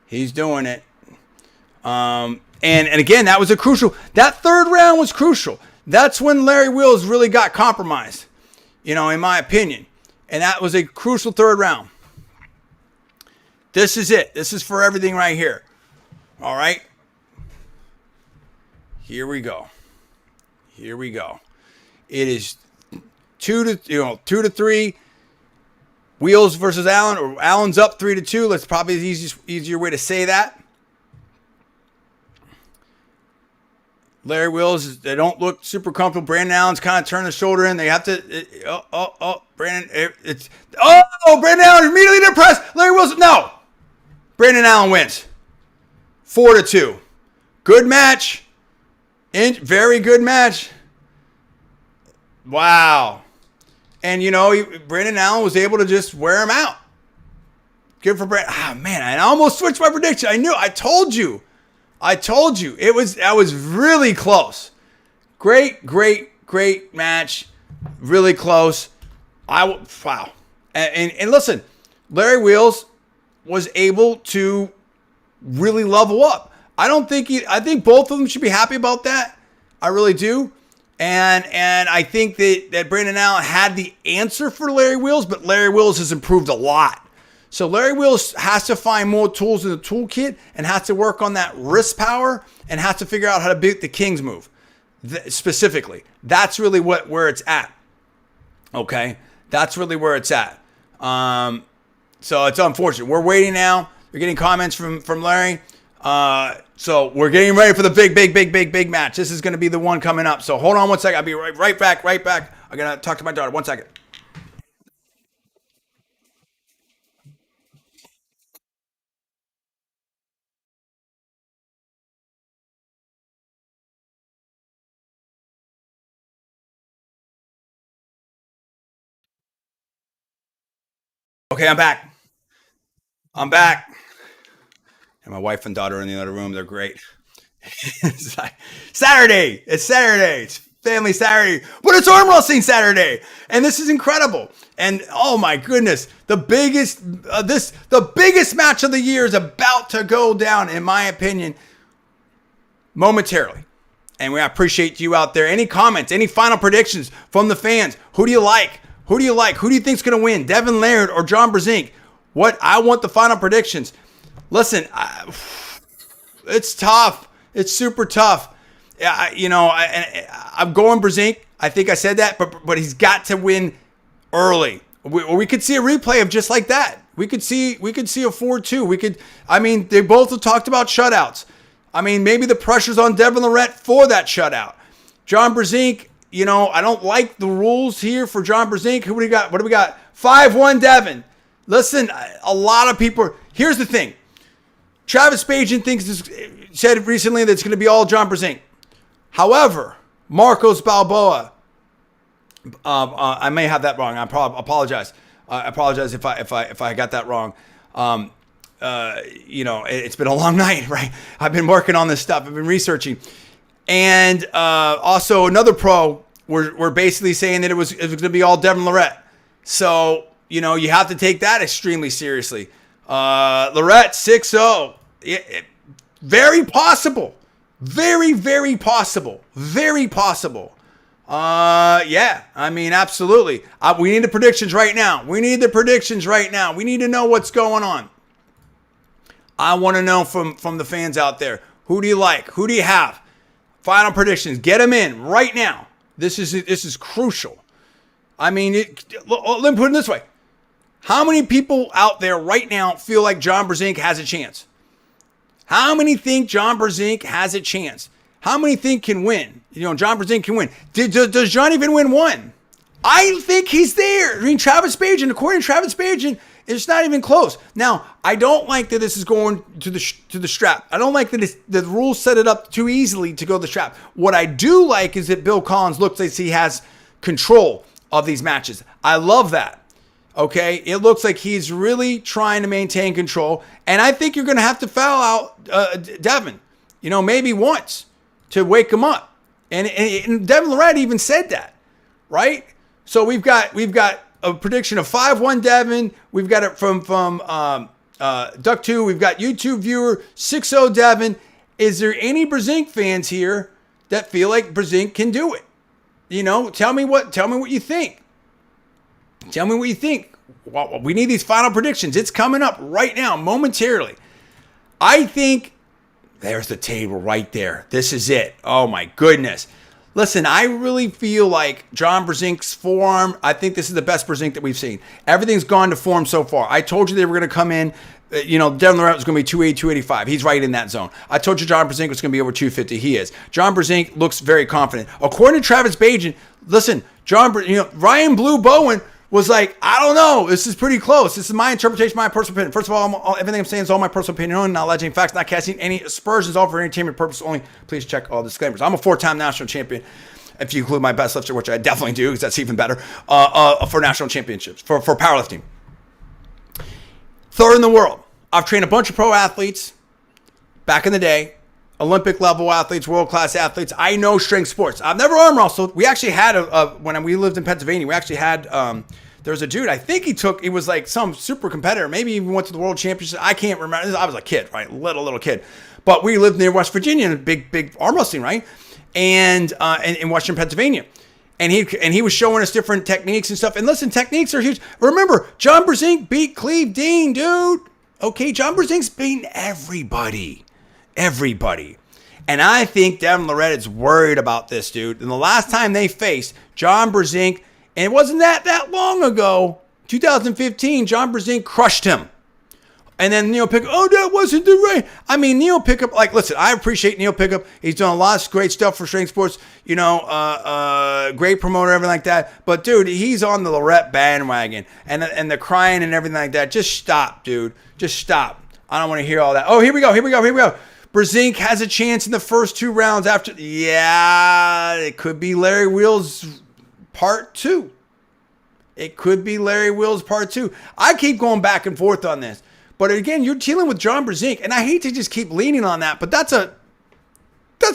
He's doing it. And again, that was a crucial. That third round was crucial. That's when Larry Wheels really got compromised, in my opinion. And that was a crucial third round. This is it. This is for everything right here. All right. Here we go. It is 2-3. Wheels versus Allen, or Allen's up 3-2. That's probably the easier way to say that. Larry Wheels, they don't look super comfortable. Brandon Allen's kind of turned the shoulder in. They have to. Brandon Allen immediately depressed. Larry Wheels, no. Brandon Allen wins 4-2. Good match. Very good match. Wow. And, Brandon Allen was able to just wear him out. Good for Brandon. Ah, man, I almost switched my prediction. I told you. I was really close. Great match. Really close. Wow. And listen, Larry Wheels was able to really level up. I think both of them should be happy about that. I really do. And I think that Brandon Allen had the answer for Larry Wheels, but Larry Wheels has improved a lot. So Larry Wheels has to find more tools in the toolkit and has to work on that wrist power and has to figure out how to beat the King's move specifically. That's really where it's at. Okay? That's really where it's at. So it's unfortunate. We're waiting now. We're getting comments from Larry. So we're getting ready for the big match. This is going to be the one coming up. So hold on 1 second. I'll be right back. I'm going to talk to my daughter. 1 second. Okay, I'm back. I'm back. And my wife and daughter are in the other room. They're great. It's like Saturday. It's Saturday. It's family Saturday, but it's arm wrestling Saturday, and this is incredible. And oh my goodness, the biggest match of the year is about to go down, in my opinion, momentarily. And we appreciate you out there. Any comments? Any final predictions from the fans? Who do you like? Who do you think's going to win? Devon, Larratt, or John Brzenk? I want the final predictions. Listen, it's tough. It's super tough. I'm going Brzenk. I think I said that, but he's got to win early. We could see a replay of just like that. We could see a 4-2. They both have talked about shutouts. Maybe the pressure's on Devon Larratt for that shutout. John Brzenk, I don't like the rules here for John Brzenk. What do we got? 5-1 Devon. Listen, a lot of people. Here's the thing. Travis Bajan said recently that it's going to be all John Brzenk. However, Marcos Balboa, I may have that wrong. I apologize. I apologize if I got that wrong. It's been a long night, right? I've been working on this stuff. I've been researching. And also another pro, we're basically saying that it was going to be all Devon Larratt. So, you have to take that extremely seriously. Larratt 6-0. Very possible. Very, very possible. Very possible. Absolutely. We need the predictions right now. We need to know what's going on. I want to know from the fans out there. Who do you like? Who do you have? Final predictions. Get them in right now. This is crucial. Let me put it this way. How many people out there right now feel like John Brzenk has a chance? How many think John Brzenk has a chance? How many think can win? John Brzenk can win. Does John even win one? I think he's there. According to Travis Bajan, it's not even close. Now, I don't like that this is going to the strap. I don't like that the rules set it up too easily to go to the strap. What I do like is that Bill Collins looks like he has control of these matches. I love that. Okay, it looks like he's really trying to maintain control, and I think you're going to have to foul out Devon, maybe once to wake him up. And Devon Larratt even said that, right? So we've got a prediction of 5-1 Devon. We've got it from Duck 2. We've got YouTube viewer 6-0 Devon. Is there any Brzenk fans here that feel like Brzenk can do it? Tell me what you think. Tell me what you think. Well, we need these final predictions. It's coming up right now, momentarily. I think there's the table right there. This is it. Oh, my goodness. Listen, I really feel like John Brzenk's forearm, I think this is the best Brzenk that we've seen. Everything's gone to form so far. I told you they were going to come in. Devon Larratt was going to be 280, 285. He's right in that zone. I told you John Brzenk was going to be over 250. He is. John Brzenk looks very confident. According to Travis Bajan, listen, Ryan Blue Bowen was like, I don't know. This is pretty close. This is my interpretation, my personal opinion. First of all, everything I'm saying is all my personal opinion only, not alleging facts, not casting any aspersions, all for entertainment purpose only. Please check all disclaimers. I'm a 4-time national champion, if you include my best lifter, which I definitely do, because that's even better, for national championships, for powerlifting. Third in the world. I've trained a bunch of pro athletes back in the day, Olympic level athletes, world-class athletes. I know strength sports. I've never arm wrestled. We actually had when we lived in Pennsylvania, we actually had, there was a dude, I think he was like some super competitor, maybe even went to the world championship. I can't remember. I was a kid, right? Little kid. But we lived near West Virginia, big arm wrestling, right? And in Western Pennsylvania. And he was showing us different techniques and stuff. And listen, techniques are huge. Remember, John Brzenk beat Cleve Dean, dude. Okay, John Brzenk's beating everybody. And I think Devon Larratt is worried about this, dude. And the last time they faced, John Brzenk, and it wasn't that long ago, 2015, John Brzenk crushed him. And then Neil Pickup, that wasn't the right. I mean, Neil Pickup, listen, I appreciate Neil Pickup. He's done a lot of great stuff for strength sports, great promoter, everything like that. But, dude, he's on the Larratt bandwagon. And the crying and everything like that. Just stop, dude. Just stop. I don't want to hear all that. Oh, here we go. Brzenk has a chance in the first 2 rounds after. Yeah, it could be Larry Wheels part 2. I keep going back and forth on this. But again, you're dealing with John Brzenk, and I hate to just keep leaning on that, but that's a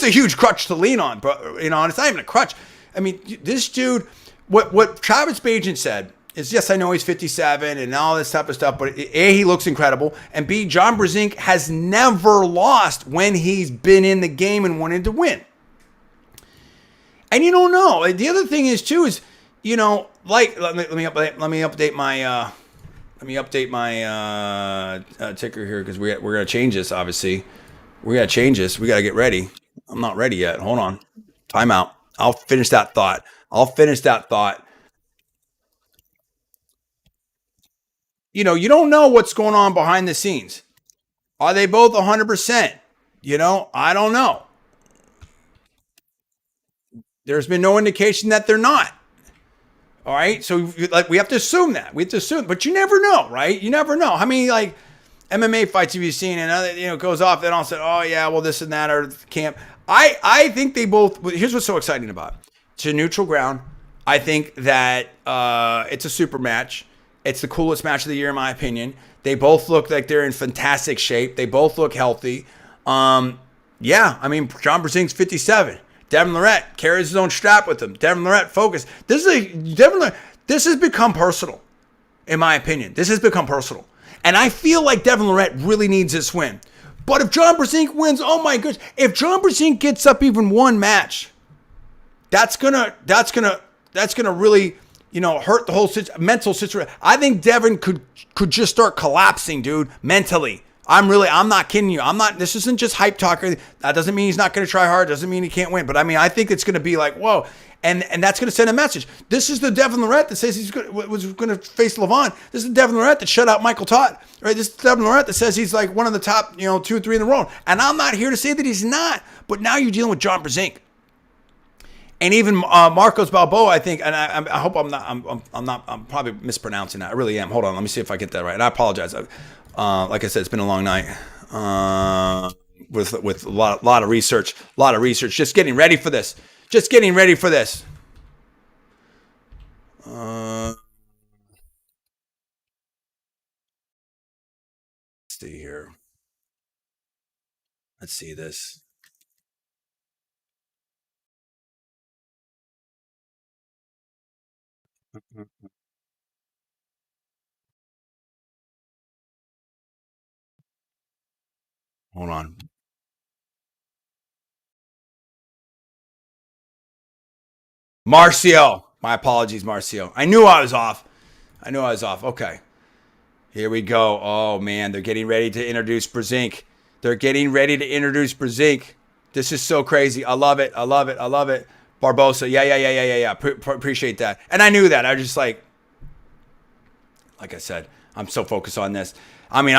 huge crutch to lean on, bro. It's not even a crutch. I mean, this dude, what Travis Bajan said is, yes, I know he's 57 and all this type of stuff, but A, he looks incredible, and B, John Brzenk has never lost when he's been in the game and wanted to win. And you don't know. The other thing is too is, let me update my ticker here, because we're gonna change this. Obviously, we gotta change this. We gotta get ready. I'm not ready yet. Hold on. Time out. I'll finish that thought. You don't know what's going on behind the scenes. Are they both 100%? I don't know. There's been no indication that they're not. All right, so we have to assume that. But you never know, right? You never know. How many MMA fights have you seen, and other goes off, then all of a sudden, oh yeah, well this and that, or camp. I think they both. Here's what's so exciting about it. It's a neutral ground. I think that it's a super match. It's the coolest match of the year, in my opinion. They both look like they're in fantastic shape. They both look healthy. Yeah, I mean, John Brzenk's 57. Devon Larratt carries his own strap with him. Devon Larratt focused. This has become personal, in my opinion. This has become personal. And I feel like Devon Larratt really needs this win. But if John Brzenk wins, oh my goodness, if John Brzenk gets up even one match, that's gonna really, hurt the whole mental situation. I think Devon could just start collapsing, dude, mentally. I'm not kidding you. This isn't just hype talk. That doesn't mean he's not going to try hard. Doesn't mean he can't win. But I mean, I think it's going to be like, whoa. And that's going to send a message. This is the Devon Larratt that says was going to face Levon. This is the Devon Larratt that shut out Michael Todd, right? This is the Devon Larratt that says he's like one of the top, 2 or 3 in the world. And I'm not here to say that he's not. But now you're dealing with John Brzenk. And even Marcos Balboa, I think, and I hope I'm probably mispronouncing that. I really am. Hold on, let me see if I get that right. And I apologize. Like I said, it's been a long night with a lot of research. Just getting ready for this. Let's see here. Let's see this. Hold on. Marcio. My apologies, Marcio. I knew I was off. Okay. Here we go. Oh, man. They're getting ready to introduce Brzenk. This is so crazy. I love it. Barbosa. Yeah. Appreciate that. And I knew that. I was just like I said, I'm so focused on this. I mean,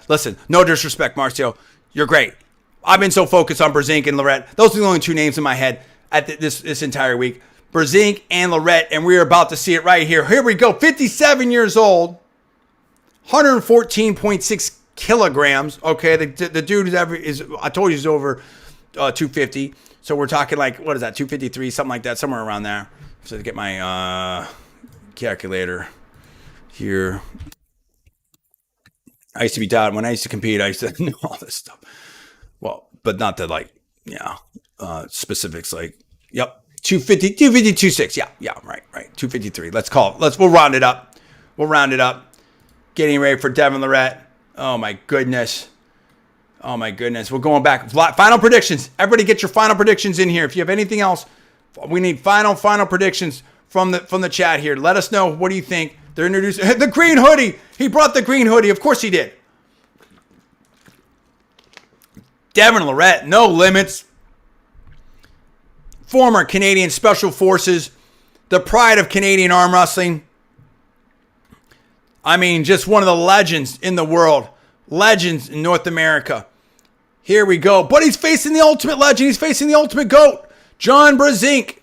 listen, no disrespect, Marcio. You're great. I've been so focused on Brzenk and Larratt. Those are the only 2 names in my head at this entire week. Brzenk and Larratt, and we're about to see it right here. Here we go. 57 years old, 114.6 kilograms. Okay, the dude I told you he's over 250. So we're talking like, what is that, 253, something like that, somewhere around there. So to get my calculator here. I used to be down when I used to compete. I used to know all this stuff. Well, but not the specifics. Like, yep, 250, 252.6. Yeah, right. 253. We'll round it up. Getting ready for Devon Larratt. Oh my goodness. We're going back. Final predictions. Everybody, get your final predictions in here. If you have anything else, we need final predictions from the chat here. Let us know. What do you think? They're introducing the green hoodie. He brought the green hoodie. Of course he did. Devon Larratt, no limits. Former Canadian Special Forces, the pride of Canadian arm wrestling. I mean, just one of the legends in the world. Legends in North America. Here we go. But he's facing the ultimate legend. He's facing the ultimate GOAT, John Brzenk.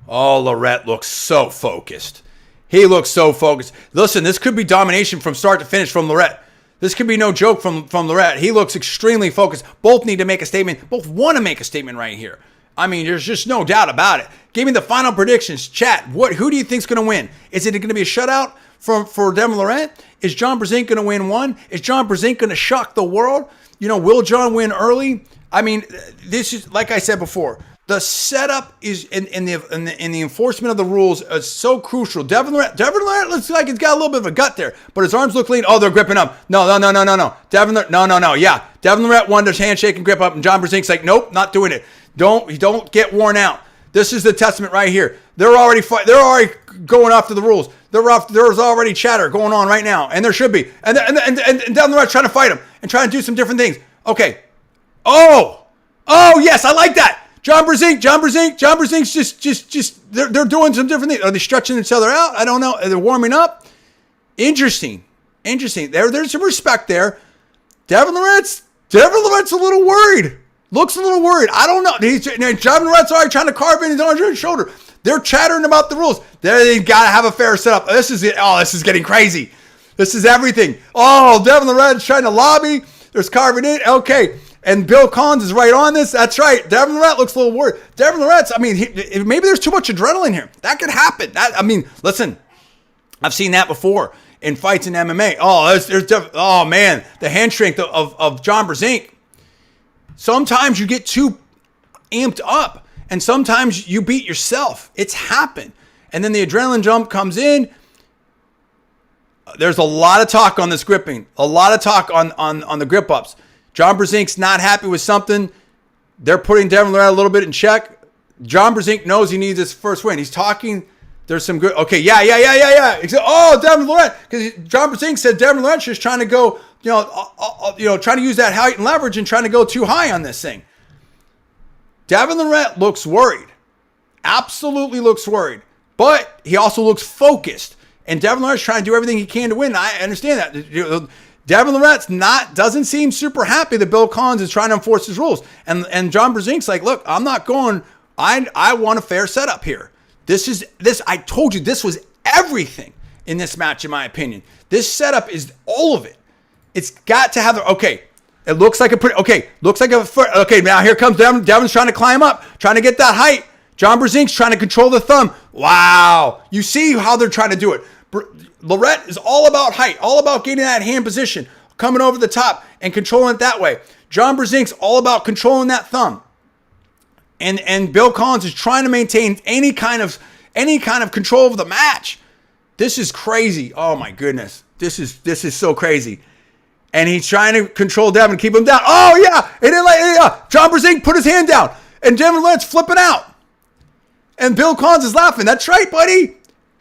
Larratt looks so focused. He looks so focused. Listen, this could be domination from start to finish from Larratt. This could be no joke from Larratt. He looks extremely focused. Both need to make a statement. Both want to make a statement right here. I mean, there's just no doubt about it. Give me the final predictions. Chat, who do you think's going to win? Is it going to be a shutout for Devon Larratt? Is John Brzenk going to win one? Is John Brzenk going to shock the world? Will John win early? I mean, this is, like I said before, the setup is in the enforcement of the rules is so crucial. Devon Larratt looks like he's got a little bit of a gut there, but his arms look lean. Oh, they're gripping up. No. Devon Larratt wanted his handshake and grip up, and John Brzenk's like, nope, not doing it. Don't get worn out. This is the testament right here. They're already going after the rules. There's already chatter going on right now, and there should be. And Devon Larratt trying to fight him and trying to do some different things. Okay. Oh yes, I like that. John Brzenk's just they're doing some different things. Are they stretching each other out? I don't know. They're warming up. Interesting. There's some respect there. Devon Larratt's a little worried. Looks a little worried. I don't know. Devon Larratt's already trying to carve in his arm and shoulder. They're chattering about the rules. They got to have a fair setup. This is it. Oh, this is getting crazy. This is everything. Oh, Devon Larratt's trying to lobby. There's carving in. Okay. And Bill Collins is right on this. That's right. Devon Larratt looks a little worried. Devon Larratt's, maybe there's too much adrenaline here. That could happen. Listen, I've seen that before in fights in MMA. Oh man, the hand strength of John Brzenk. Sometimes you get too amped up, and sometimes you beat yourself. It's happened. And then the adrenaline jump comes in. There's a lot of talk on this gripping, a lot of talk on the grip ups. John Brzenk's not happy with something. They're putting Devon Larratt a little bit in check. John Brzenk knows he needs his first win. He's talking. There's some good. Okay, yeah. He said, "Oh, Devon Larratt," because John Brzenk said Devon Larratt's just trying to go, trying to use that height and leverage and trying to go too high on this thing. Devon Larratt looks worried. Absolutely looks worried. But he also looks focused. And Devon Larratt's trying to do everything he can to win. I understand that. Devon Larratt's doesn't seem super happy that Bill Collins is trying to enforce his rules. And John Brzenk's like, look, I'm not going. I want a fair setup here. I told you this was everything in this match, in my opinion. This setup is all of it. It's got to have it looks like now here comes Devon. Devon's trying to climb up, trying to get that height. John Brzenk's trying to control the thumb. Wow. You see how they're trying to do it. Larratt is all about height, all about getting that hand position, coming over the top and controlling it that way. John Brzenk's all about controlling that thumb. And Bill Collins is trying to maintain any kind of control over the match. This is crazy. Oh my goodness. This is so crazy. And he's trying to control Devon, keep him down. Oh yeah. John Brzenk put his hand down. And Devon Larratt's flipping out. And Bill Collins is laughing. That's right, buddy.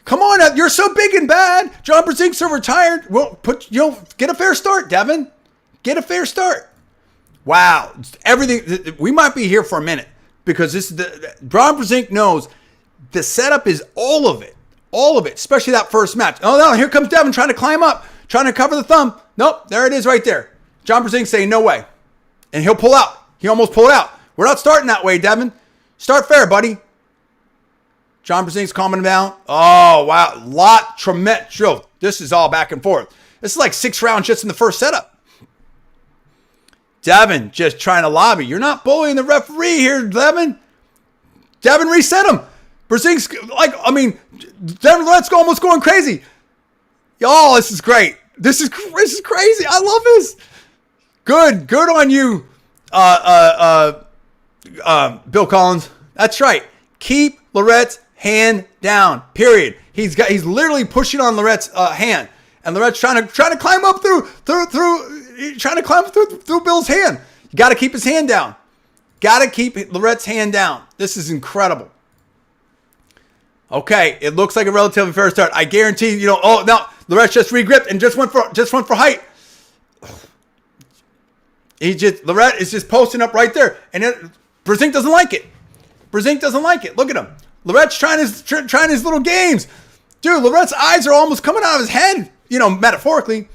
Come on, you're so big and bad. John Brzenk's so retired. Well, get a fair start, Devon. Get a fair start. Wow. Everything. We might be here for a minute because John Brzenk knows the setup is all of it. All of it, especially that first match. Oh no, here comes Devon trying to climb up, trying to cover the thumb. Nope, there it is right there. John Brzenk saying no way. And he'll pull out. He almost pulled out. We're not starting that way, Devon. Start fair, buddy. John Brzenk's calming him down. Oh, wow. Tremendous. This is all back and forth. This is like 6 rounds just in the first setup. Devon just trying to lobby. You're not bullying the referee here, Devon. Devon reset him. Brzenk's Devon Larratt's almost going crazy. Y'all, this is great. This is crazy. I love this. Good on you, Bill Collins. That's right. Keep Larratt's hand down. Period. He's literally pushing on Larratt's hand, and Larratt's trying to climb up through Bill's hand. You got to keep his hand down. Got to keep Larratt's hand down. This is incredible. Okay, it looks like a relatively fair start. I guarantee Oh, now Larratt just regripped and just went for height. Larratt is just posting up right there, and Brzenk doesn't like it. Look at him. Larratt's trying his little games. Dude, Larratt's eyes are almost coming out of his head, metaphorically.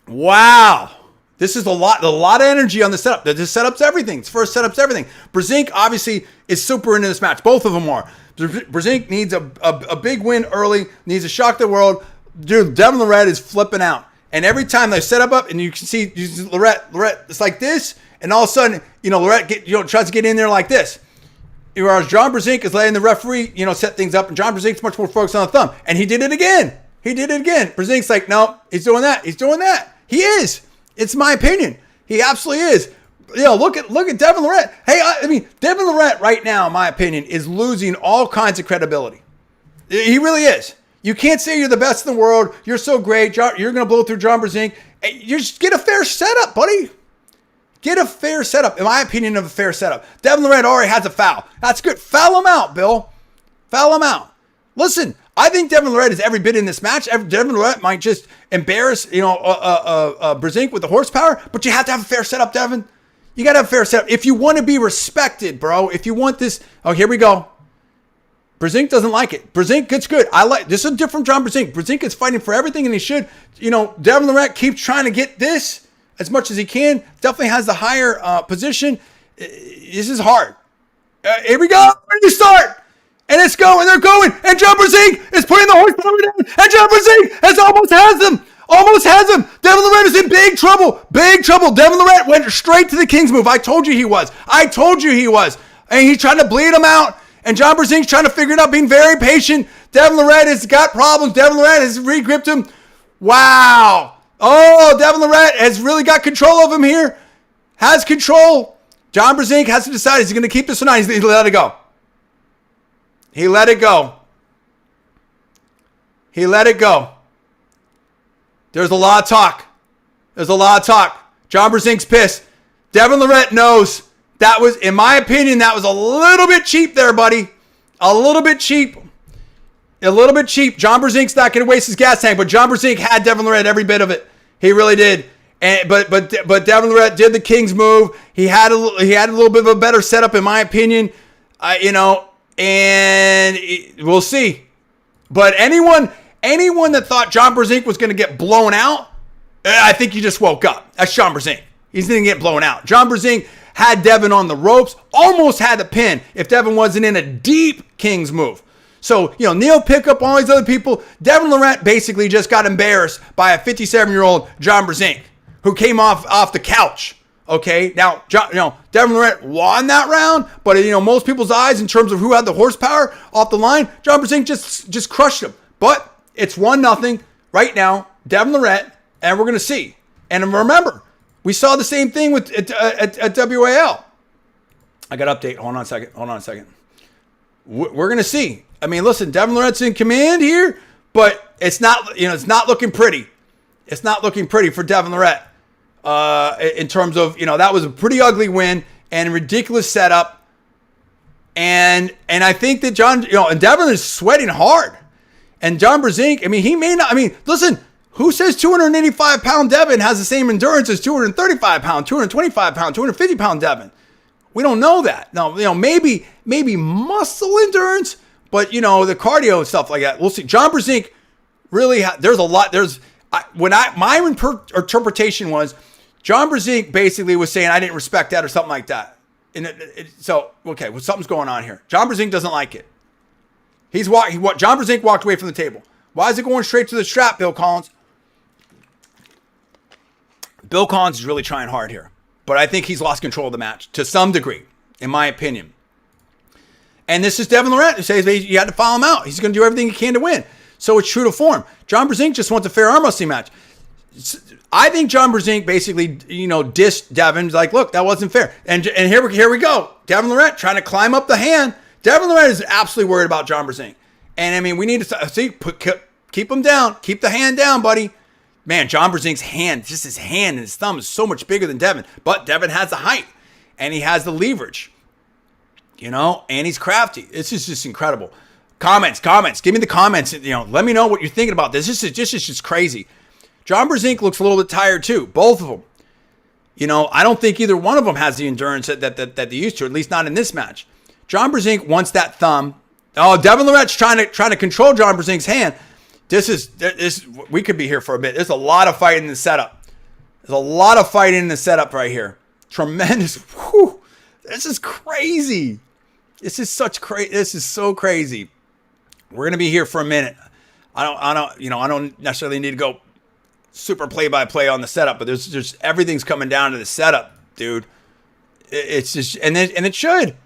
Wow. This is a lot of energy on the setup. This setup's everything. This first setup's everything. Brzenk obviously is super into this match. Both of them are. Brzenk needs a big win early, needs to shock the world. Dude, Devon Larratt is flipping out. And every time they set up, and you can see Larratt, it's like this, and all of a sudden, Larratt tries to get in there like this. Whereas John Brzenk is letting the referee, set things up, and John Brzenk's much more focused on the thumb. And he did it again. Brzenk's like, no, he's doing that. He is. It's my opinion. He absolutely is. Look at Devon Larratt. Hey, Devon Larratt right now, in my opinion, is losing all kinds of credibility. He really is. You can't say you're the best in the world. You're so great. You're going to blow through John Brzenk. You just get a fair setup, buddy. Get a fair setup. In my opinion of a fair setup. Devon Larratt already has a foul. That's good. Foul him out, Bill. Foul him out. Listen, I think Devon Larratt is every bit in this match. Devon Larratt might just embarrass, Brzenk with the horsepower, but you have to have a fair setup, Devon. You got to have a fair setup. If you want to be respected, bro, if you want this, here we go. Brzenk doesn't like it. Brzenk gets good. This is a different John Brzenk. Brzenk is fighting for everything, and he should. Devon Larratt keeps trying to get this as much as he can. Definitely has the higher position. This is hard. Here we go. Where do you start? And it's going. They're going. And John Brzenk is putting the horsepower down. And John Brzenk almost has him. Devon Larratt is in big trouble. Devon Larratt went straight to the King's move. I told you he was. And he's trying to bleed him out. And John Brzenk's trying to figure it out, being very patient. Devon Larratt has got problems. Devon Larratt has re-gripped him. Wow. Oh, Devon Larratt has really got control of him here. Has control. John Brzenk has to decide, is he going to keep this or not? He's going to let it go. He let it go. He let it go. There's a lot of talk. There's a lot of talk. John Brzenk's pissed. Devon Larratt knows that was, in my opinion, that was a little bit cheap there, buddy. A little bit cheap. A little bit cheap. John Brzenk's not going to waste his gas tank, but John Brzenk had Devon Larratt every bit of it. He really did. And but Devon Larratt did the King's move. He had a little bit of a better setup, in my opinion. And we'll see. But anyone that thought John Brzenk was going to get blown out, I think you just woke up. That's John Brzenk. He's going to get blown out. John Brzenk had Devon on the ropes, almost had the pin if Devon wasn't in a deep King's move. So, Neil Pickup, all these other people, Devon Larratt basically just got embarrassed by a 57-year-old John Brzenk who came off the couch. Okay, now, Devon Larratt won that round, but most people's eyes in terms of who had the horsepower off the line, John Brzenk just crushed him. But it's 1-0 right now, Devon Larratt, and we're going to see. And remember, we saw the same thing with at WAL. I got to update. Hold on a second. We're going to see. I mean, listen, Devon Larratt's in command here, but it's not looking pretty. It's not looking pretty for Devon Larratt. In terms of, that was a pretty ugly win and ridiculous setup. And I think that and Devon is sweating hard. And John Brzenk, listen, who says 285-pound Devon has the same endurance as 235-pound, 225-pound, 250-pound Devon? We don't know that. Now, maybe muscle endurance, but, the cardio and stuff like that. We'll see. John Brzenk really, there's a lot. My interpretation was, John Brzenk basically was saying I didn't respect that or something like that. And something's going on here. John Brzenk doesn't like it. John Brzenk walked away from the table. Why is it going straight to the strap, Bill Collins? Bill Collins is really trying hard here. But I think he's lost control of the match to some degree, in my opinion. And this is Devon Larratt who says you had to follow him out. He's going to do everything he can to win. So it's true to form. John Brzenk just wants a fair arm wrestling match. I think John Brzenk basically, dissed Devon. Like, look, that wasn't fair. And here we go. Devon Larratt trying to climb up the hand. Devon Larratt is absolutely worried about John Brzenk. And, we need to keep him down. Keep the hand down, buddy. Man, John Brzenk's hand, just his hand and his thumb is so much bigger than Devon. But Devon has the height. And he has the leverage. And he's crafty. This is just incredible. Comments. Give me the comments. Let me know what you're thinking about this. This is just crazy. John Brzenk looks a little bit tired too. Both of them. I don't think either one of them has the endurance that they used to, at least not in this match. John Brzenk wants that thumb. Oh, Devon Larratt's trying to control John Brzenk's hand. We could be here for a bit. There's a lot of fighting in the setup. There's a lot of fighting in the setup right here. Tremendous. Whew, this is crazy. This is so crazy. We're going to be here for a minute. I don't necessarily need to go super play-by-play on the setup, but there's everything's coming down to the setup, dude. It's just, and it should.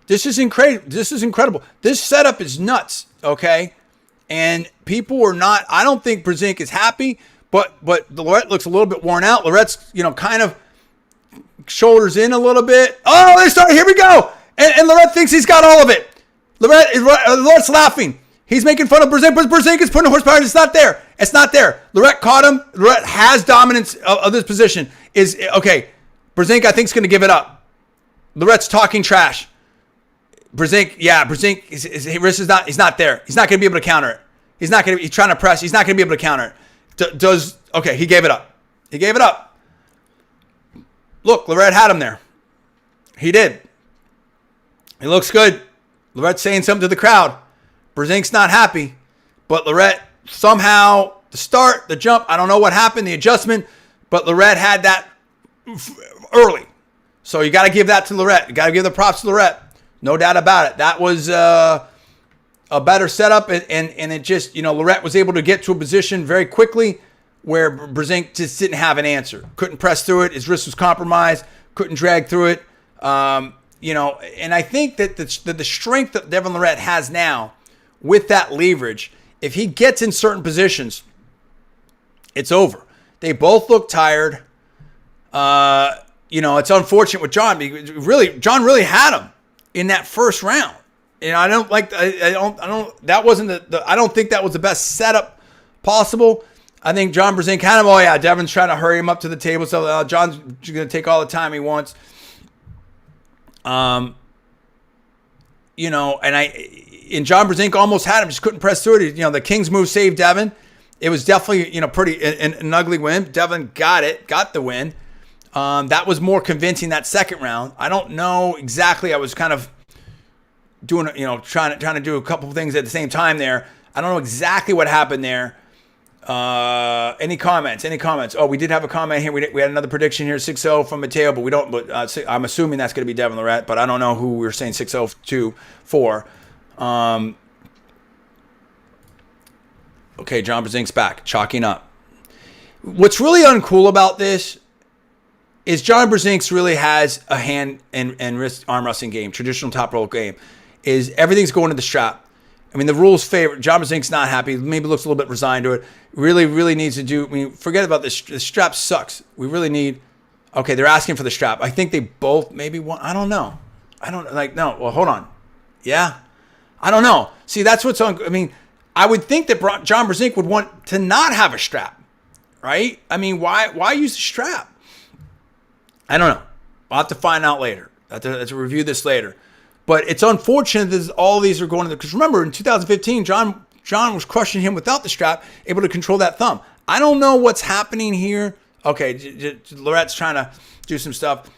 This is incredible. This setup is nuts, okay? And people are not, I don't think Brzenk is happy, but Larratt looks a little bit worn out. Larratt's, kind of shoulders in a little bit. Oh, they started, here we go. And Larratt thinks he's got all of it. Larratt's laughing. He's making fun of Brzenk, but Brzenk is putting horsepower, and it's not there. It's not there. Larratt caught him. Larratt has dominance of this position. Brzenk, I think, is going to give it up. Larratt's talking trash. Brzenk, his wrist is not, he's not there. He's not going to be able to counter it. He's trying to press. He's not going to be able to counter it. He gave it up. He gave it up. Look, Larratt had him there. He did. He looks good. Larratt's saying something to the crowd. Brzenk's not happy, but Larratt somehow, the start, the jump, I don't know what happened, the adjustment, but Larratt had that early. So you got to give that to Larratt. You got to give the props to Larratt. No doubt about it. That was a better setup, and it just, Larratt was able to get to a position very quickly where Brzenk just didn't have an answer. Couldn't press through it. His wrist was compromised. Couldn't drag through it. and I think that the strength that Devon Larratt has now with that leverage, if he gets in certain positions, it's over. They both look tired. It's unfortunate with John because John really had him in that first round. And I don't think that was the best setup possible. I think John Brzenk had him. Oh yeah, Devon's trying to hurry him up to the table, so John's going to take all the time he wants. And John Brzenk almost had him, just couldn't press through it. The King's move saved Devon. It was definitely, pretty an ugly win. Devon got the win. That was more convincing that second round. I don't know exactly. I was kind of doing, trying to do a couple of things at the same time there. I don't know exactly what happened there. Any comments? Oh, we did have a comment here. We had another prediction here, 6-0 from Mateo, but we don't. But I'm assuming that's going to be Devon Larratt, but I don't know who we were saying 6-0 to for. Okay, John Brzenk's back, chalking up. What's really uncool about this is John Brzenk's really has a hand and wrist arm wrestling game, traditional top rope game. Is everything's going to the strap. I mean, the rules favor. John Brzenk's not happy. Maybe looks a little bit resigned to it. Really, really needs to do. I mean, forget about this. The strap sucks. We really need. Okay, they're asking for the strap. I think they both maybe want. I don't know. No. Well, hold on. Yeah, I don't know. See, that's what's on. I mean, I would think that John Brzenk would want to not have a strap, right? I mean, why use the strap? I don't know. I'll have to find out later. I have to review this later. But it's unfortunate that all these are going to, because remember in 2015, John was crushing him without the strap, able to control that thumb. I don't know what's happening here. Okay, Larratt's trying to do some stuff.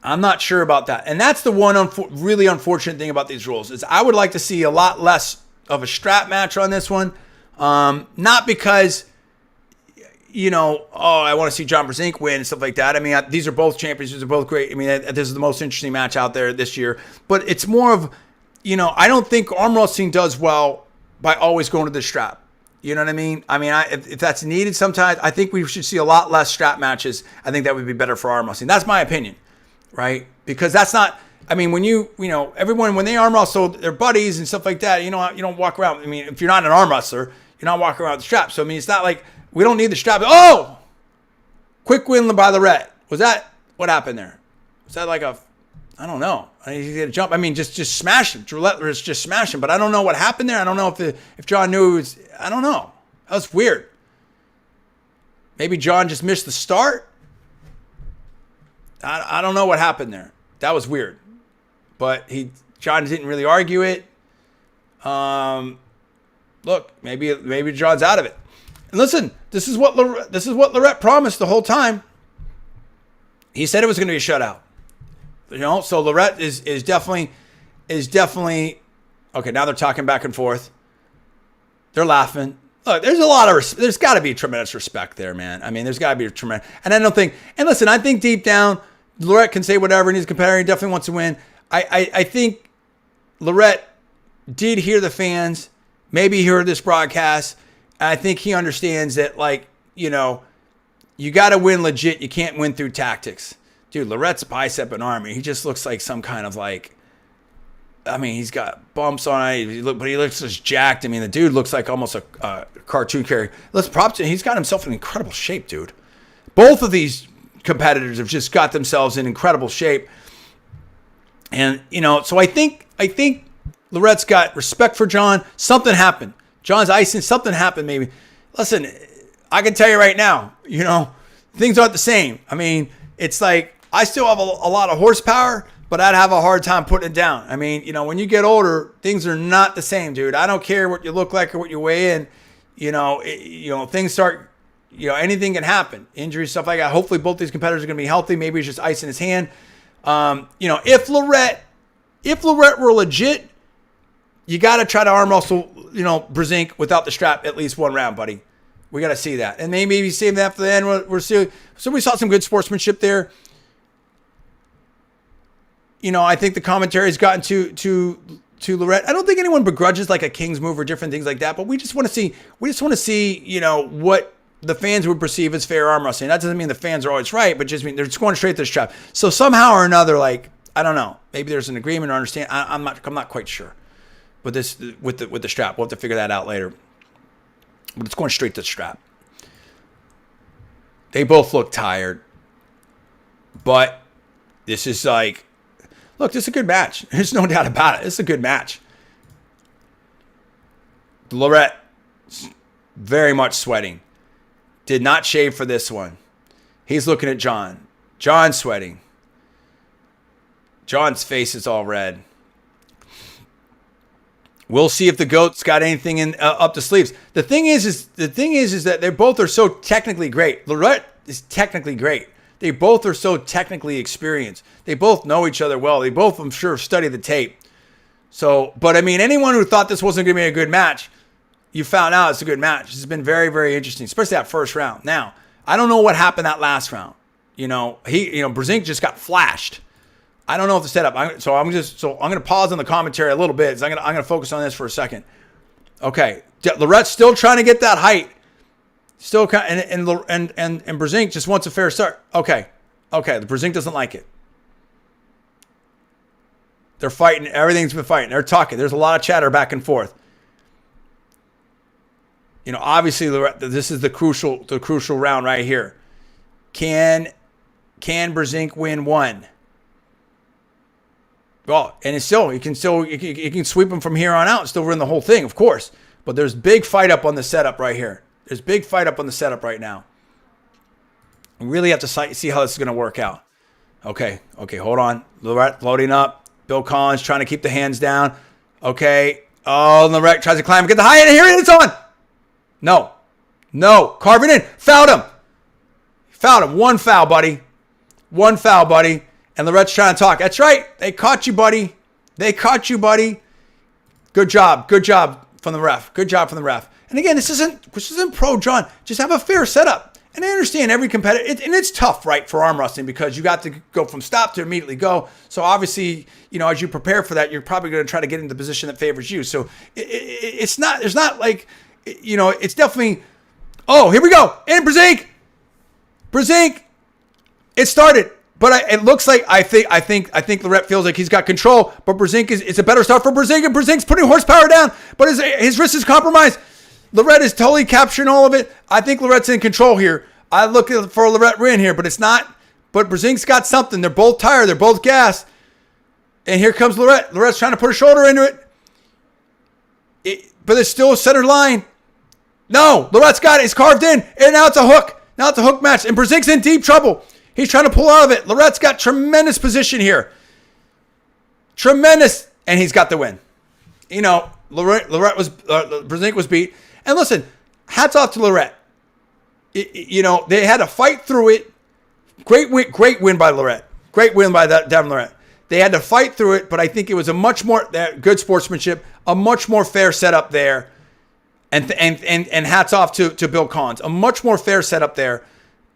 I'm not sure about that. And that's the one really unfortunate thing about these rules is I would like to see a lot less of a strap match on this one. Not because, I want to see John Brzenk win and stuff like that. I mean, these are both champions. These are both great. I mean, this is the most interesting match out there this year. But it's more of, I don't think arm wrestling does well by always going to the strap. You know what I mean? I mean, if that's needed sometimes, I think we should see a lot less strap matches. I think that would be better for arm wrestling. That's my opinion, right? Because that's not, I mean, when everyone, when they arm wrestle their buddies and stuff like that, you don't walk around. I mean, if you're not an arm wrestler, you're not walking around with the strap. So, I mean, it's not like, we don't need the strap. Oh! Quick win by Larratt. Was that what happened there? Was that like I don't know. He had a jump. I mean, just smash him. Larratt was just smash him. But I don't know what happened there. I don't know if John knew it was. I don't know. That was weird. Maybe John just missed the start. I don't know what happened there. That was weird. But John didn't really argue it. Look, maybe John's out of it. And listen, this is what Larratt promised the whole time. He said it was going to be a shutout. So Larratt is definitely okay. Now they're talking back and forth. They're laughing. Look, there's got to be tremendous respect there, man. I mean, there's got to be a tremendous. And I don't think. And listen, I think deep down, Larratt can say whatever, and he's a competitor. He definitely wants to win. I think Larratt did hear the fans. Maybe he heard this broadcast. I think he understands that, you got to win legit. You can't win through tactics. Dude, Larratt's bicep and arm, he just looks like some kind of he's got bumps on it, but he looks just jacked. I mean, the dude looks like almost a cartoon character. Let's prop to him. He's got himself in incredible shape, dude. Both of these competitors have just got themselves in incredible shape. And, so I think Larratt's got respect for John. Something happened. John's icing, something happened maybe. Listen, I can tell you right now, things aren't the same. I mean, it's like I still have a lot of horsepower, but I'd have a hard time putting it down. I mean, when you get older, things are not the same, dude. I don't care what you look like or what you weigh in. Things start, anything can happen. Injuries, stuff like that. Hopefully both these competitors are going to be healthy. Maybe he's just ice in his hand. If Larratt were legit, you got to try to arm wrestle, Brzenk without the strap at least one round, buddy. We got to see that. And maybe save that for the end. We're seeing. So we saw some good sportsmanship there. I think the commentary has gotten to Larratt. I don't think anyone begrudges like a King's move or different things like that, but we just want to see, what the fans would perceive as fair arm wrestling. That doesn't mean the fans are always right, but just mean they're just going straight to the strap. So somehow or another, like, I don't know, maybe there's an agreement or understanding. I'm not quite sure with this with the strap. We'll have to figure that out later. But it's going straight to the strap. They both look tired, but this is like, look, this is a good match. There's no doubt about it. It's a good match. Larratt, very much sweating. Did not shave for this one. He's looking at John. John's sweating. John's face is all red. We'll see if the GOAT's got anything in up the sleeves. The thing is that they both are so technically great. Larratt is technically great. They both are so technically experienced. They both know each other well. They both, I'm sure, study the tape. So, but I mean, anyone who thought this wasn't going to be a good match, you found out it's a good match. It's been very, very interesting, especially that first round. Now, I don't know what happened that last round. Brzenk just got flashed. I don't know if the setup. I'm going to pause on the commentary a little bit. So I'm going to focus on this for a second. Okay, Larratt's still trying to get that height. Still, and Brzenk just wants a fair start. Okay, the Brzenk doesn't like it. They're fighting. Everything's been fighting. They're talking. There's a lot of chatter back and forth. Obviously, this is the crucial round right here. Can Brzenk win one? Well, and it's still, you can sweep him from here on out and still win the whole thing, of course. But there's big fight up on the setup right here. There's big fight up on the setup right now. We really have to see how this is going to work out. Okay, hold on. Larratt loading up. Bill Collins trying to keep the hands down. Okay. Oh, Larratt tries to climb. Get the high end. Here it is. It's on. No. Carve it in. Fouled him. One foul, buddy. And Larratt's trying to talk. That's right. They caught you, buddy. Good job from the ref. And again, this isn't pro John. Just have a fair setup. And I understand every competitor, and it's tough, right, for arm wrestling because you got to go from stop to immediately go. So obviously, as you prepare for that, you're probably going to try to get into the position that favors you. So it's not like, it's definitely, oh, here we go. And Brzenk, it started. But it looks like I think Larratt feels like he's got control. But Brzenk it's a better start for Brzenk, and Brzenk's putting horsepower down. But his wrist is compromised. Larratt is totally capturing all of it. I think Larratt's in control here. I look for a Larratt win here, but it's not. But Brzenk's got something. They're both tired. They're both gassed. And here comes Larratt. Larratt's trying to put a shoulder into it. But it's still a center line. No, Larratt's got it. It's carved in. And now it's a hook. Now it's a hook match. And Brzenk's in deep trouble. He's trying to pull out of it. Larratt's got tremendous position here. Tremendous. And he's got the win. Brzenk was beat. And listen, hats off to Larratt. They had to fight through it. Great win by Larratt. Great win by Devon Larratt. They had to fight through it, but I think it was a much more good sportsmanship, a much more fair setup there. And hats off to Bill Collins. A much more fair setup there.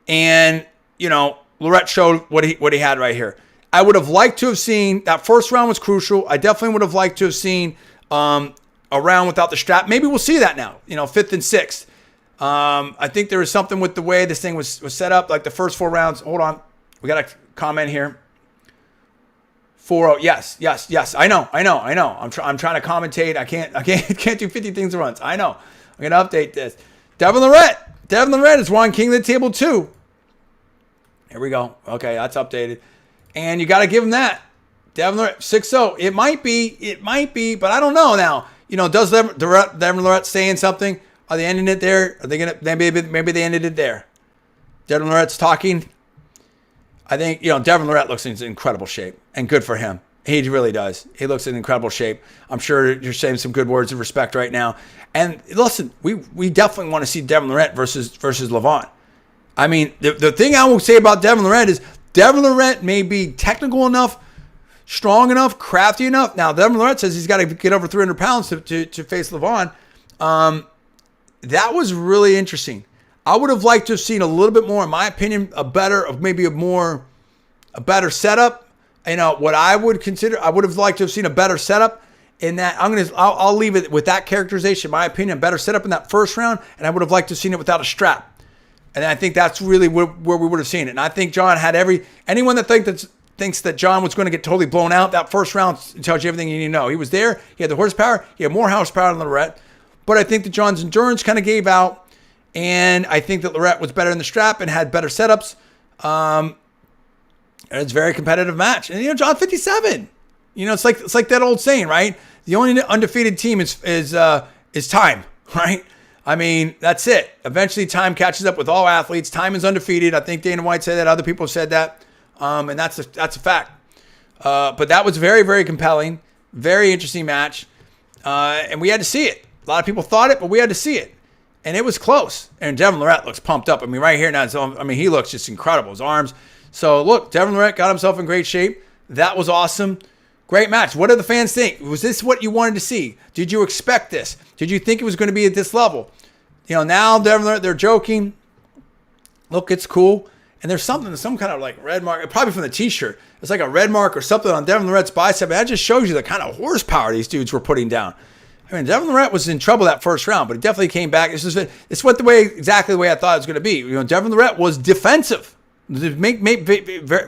And, Larratt showed what he had right here. I would have liked to have seen, that first round was crucial. I definitely would have liked to have seen a round without the strap. Maybe we'll see that now, 5th and 6th. I think there was something with the way this thing was set up, like the first 4 rounds. Hold on. We got a comment here. 4-0. Yes. I know. I'm trying to commentate. I can't do 50 things at once. I know. I'm going to update this. Devon Larratt is Ron King of the table 2. Here we go. Okay, that's updated. And you got to give him that. Devon Larratt, 6-0. It might be, but I don't know now. Does Devon Larratt saying something? Are they ending it there? Are they going to, maybe they ended it there. Devon Larratt's talking. I think, Devon Larratt looks in incredible shape, and good for him. He really does. He looks in incredible shape. I'm sure you're saying some good words of respect right now. And listen, we definitely want to see Devon Larratt versus Levon. I mean, the thing I will say about Devon Larratt is Devon Larratt may be technical enough, strong enough, crafty enough. Now, Devon Larratt says he's got to get over 300 pounds to face Levon. That was really interesting. I would have liked to have seen a little bit more, in my opinion, a better setup. What I would consider, I would have liked to have seen a better setup in that. I'll leave it with that characterization. In my opinion, a better setup in that first round, and I would have liked to have seen it without a strap. And I think that's really where we would have seen it. And I think John had anyone that thinks that John was going to get totally blown out that first round tells you everything you need to know. He was there. He had the horsepower. He had more horsepower than Larratt. But I think that John's endurance kind of gave out. And I think that Larratt was better in the strap and had better setups. And it's a very competitive match. And, John 57. It's like that old saying, right? The only undefeated team is time, right? I mean, that's it. Eventually, time catches up with all athletes. Time is undefeated. I think Dana White said that. Other people have said that. And that's a fact. But that was very, very compelling. Very interesting match. And we had to see it. A lot of people thought it, but we had to see it. And it was close. And Devon Larratt looks pumped up. I mean, right here now, he looks just incredible. His arms. So, look, Devon Larratt got himself in great shape. That was awesome. Great match. What do the fans think? Was this what you wanted to see? Did you expect this? Did you think it was going to be at this level? Now Devon Larratt, they're joking. Look, it's cool. And there's some kind of like red mark, probably from the t-shirt. It's like a red mark or something on Devon Larratt's bicep. That just shows you the kind of horsepower these dudes were putting down. I mean, Devon Larratt was in trouble that first round, but he definitely came back. It's went exactly the way I thought it was going to be. Devon Larratt was defensive.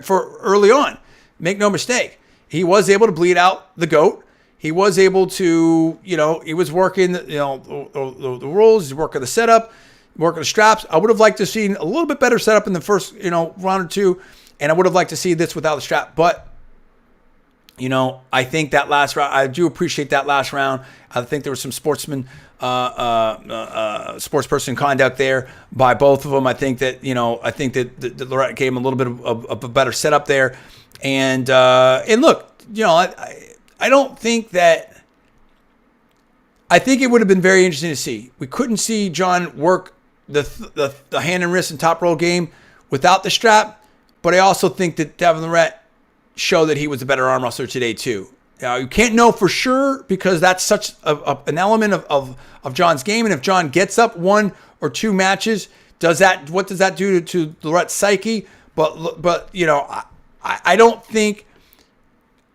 For early on. Make no mistake. He was able to bleed out the GOAT. He was able to, he was working, the rules. He's working the setup, working the straps. I would have liked to have seen a little bit better setup in the first, round or two. And I would have liked to see this without the strap. But, I think that last round, I do appreciate that last round. I think there was some sportsperson conduct there by both of them. I think that, the Larratt gave him a little bit of a better setup there. And look, I don't think that. I think it would have been very interesting to see. We couldn't see John work the hand and wrist and top roll game without the strap, but I also think that Devon Larratt showed that he was a better arm wrestler today too. You can't know for sure because that's such an element of John's game, and if John gets up one or two matches, what does that do to Larratt's psyche? But I don't think.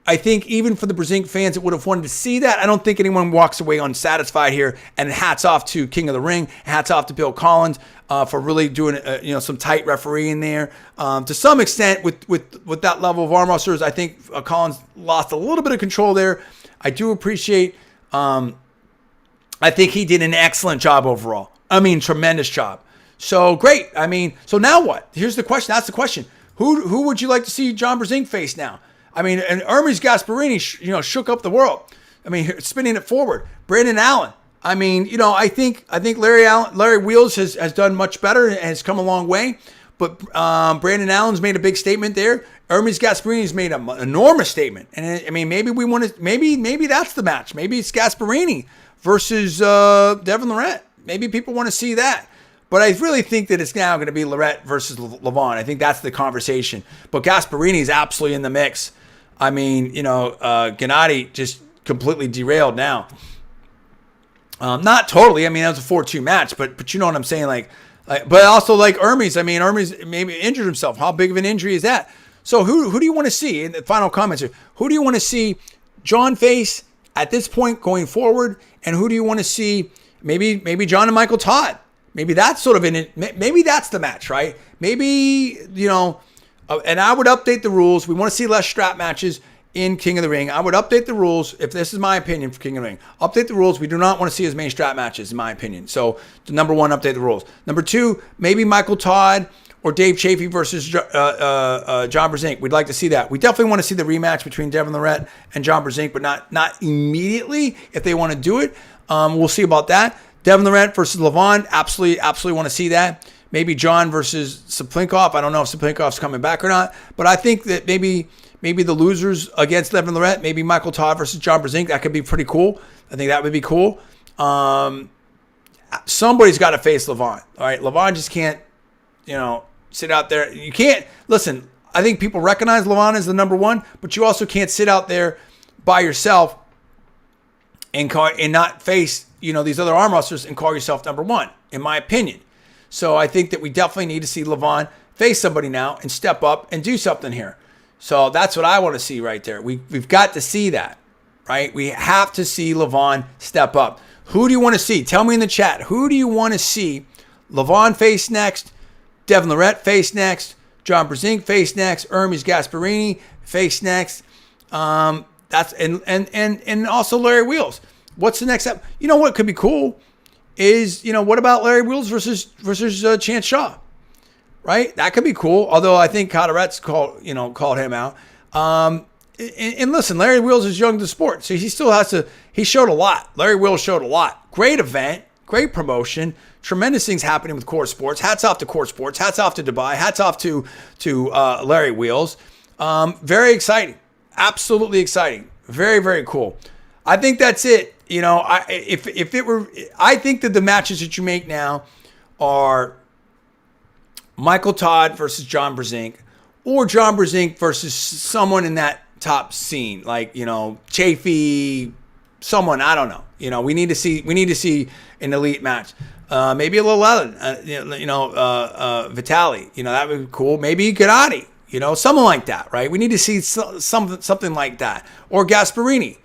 I think even for the Brzenk fans that would have wanted to see that, I don't think anyone walks away unsatisfied here. And hats off to King of the Ring, hats off to Bill Collins for really doing some tight refereeing there. To some extent, with that level of arm wrestlers, I think Collins lost a little bit of control there. I do appreciate. I think he did an excellent job overall. I mean, tremendous job. So great. I mean, so now what? Here's the question. That's the question. Who would you like to see John Brzenk face now? I mean, and Hermes Gasparini, shook up the world. I mean, spinning it forward. Brandon Allen. I mean, I think Larry Wheels has done much better and has come a long way. But Brandon Allen's made a big statement there. Hermes Gasparini's made an enormous statement. And I mean, maybe we want to. Maybe that's the match. Maybe it's Gasparini versus Devon Larratt. Maybe people want to see that. But I really think that it's now going to be Larratt versus Levon. I think that's the conversation. But Gasparini is absolutely in the mix. I mean, Gennady just completely derailed now. Not totally. I mean, that was a 4-2 match, but you know what I'm saying? But also like Hermes. I mean, Hermes maybe injured himself. How big of an injury is that? So who do you want to see in the final comments here? Who do you want to see John face at this point going forward? And who do you want to see maybe John and Michael Todd? Maybe that's sort of maybe that's the match, right? Maybe, and I would update the rules. We want to see less strap matches in King of the Ring. I would update the rules, if this is my opinion for King of the Ring. Update the rules. We do not want to see as many strap matches, in my opinion. So, number one, update the rules. Number two, maybe Michael Todd or Dave Chafee versus John Brzenk. We'd like to see that. We definitely want to see the rematch between Devon Larratt and John Brzenk, but not immediately if they want to do it. We'll see about that. Devon Larratt versus Levon, absolutely want to see that. Maybe John versus Saplinkov. I don't know if Saplinkov's coming back or not, but I think that maybe the losers against Devon Larratt, maybe Michael Todd versus John Brzenk, that could be pretty cool. I think that would be cool. Somebody's got to face Levon. All right, Levon just can't, sit out there. You can't listen. I think people recognize Levon as the number one, but you also can't sit out there by yourself and not face these other arm wrestlers and call yourself number one, in my opinion. So I think that we definitely need to see Levon face somebody now and step up and do something here. So that's what I want to see right there. We've got to see that, right? We have to see Levon step up. Who do you want to see? Tell me in the chat. Who do you want to see Levon face next? Devon Larratt face next. John Brzenk face next. Hermes Gasparini face next. That's and also Larry Wheels. What's the next step? You know what could be cool is, what about Larry Wheels versus Chance Shaw? Right? That could be cool. Although I think KOTT2 called him out. And listen, Larry Wheels is young to sport, so he still has to. He showed a lot. Larry Wheels showed a lot. Great event, great promotion, tremendous things happening with KOTT Sports. Hats off to KOTT Sports. Hats off to Dubai. Hats off to Larry Wheels. Very exciting, absolutely exciting. Very, very cool. I think that's it. I think that the matches that you make now are Michael Todd versus John Brzenk, or John Brzenk versus someone in that top scene, like, Chafee, someone, I don't know. We need to see an elite match. Maybe a little Ellen, Vitali, that would be cool. Maybe Gennady, someone like that, right? We need to see something like that. Or Gasparini,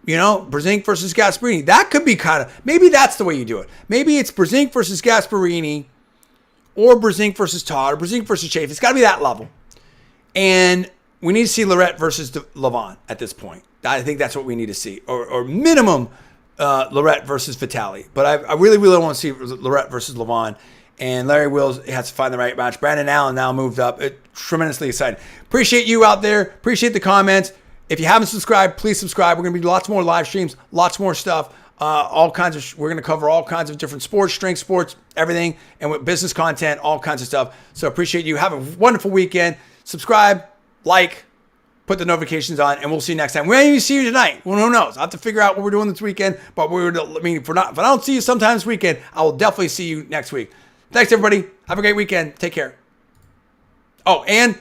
Brzenk versus Gasparini. That could be maybe that's the way you do it. Maybe it's Brzenk versus Gasparini, or Brzenk versus Todd, or Brzenk versus Chafee. It's got to be that level. And we need to see Larratt versus Levon at this point. I think that's what we need to see. Or minimum Larratt versus Vitali. But I really, really want to see Larratt versus Levon. And Larry Wheels has to find the right match. Brandon Allen now moved up. Tremendously excited. Appreciate you out there. Appreciate the comments. If you haven't subscribed, please subscribe. We're going to be lots more live streams, lots more stuff. We're going to cover all kinds of different sports, strength sports, everything, and with business content, all kinds of stuff. So appreciate you. Have a wonderful weekend. Subscribe, like, put the notifications on, and we'll see you next time. We may even see you tonight. Well, who knows? I have to figure out what we're doing this weekend. But if I don't see you sometime this weekend, I will definitely see you next week. Thanks, everybody. Have a great weekend. Take care. Oh, and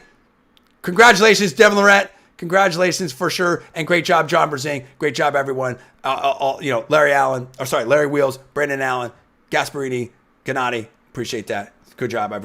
congratulations, Devon Larratt. Congratulations for sure, and great job, John Brzenk. Great job, everyone. Larry Wheels, Brandon Allen, Gasparini, Gennady. Appreciate that. Good job, everyone.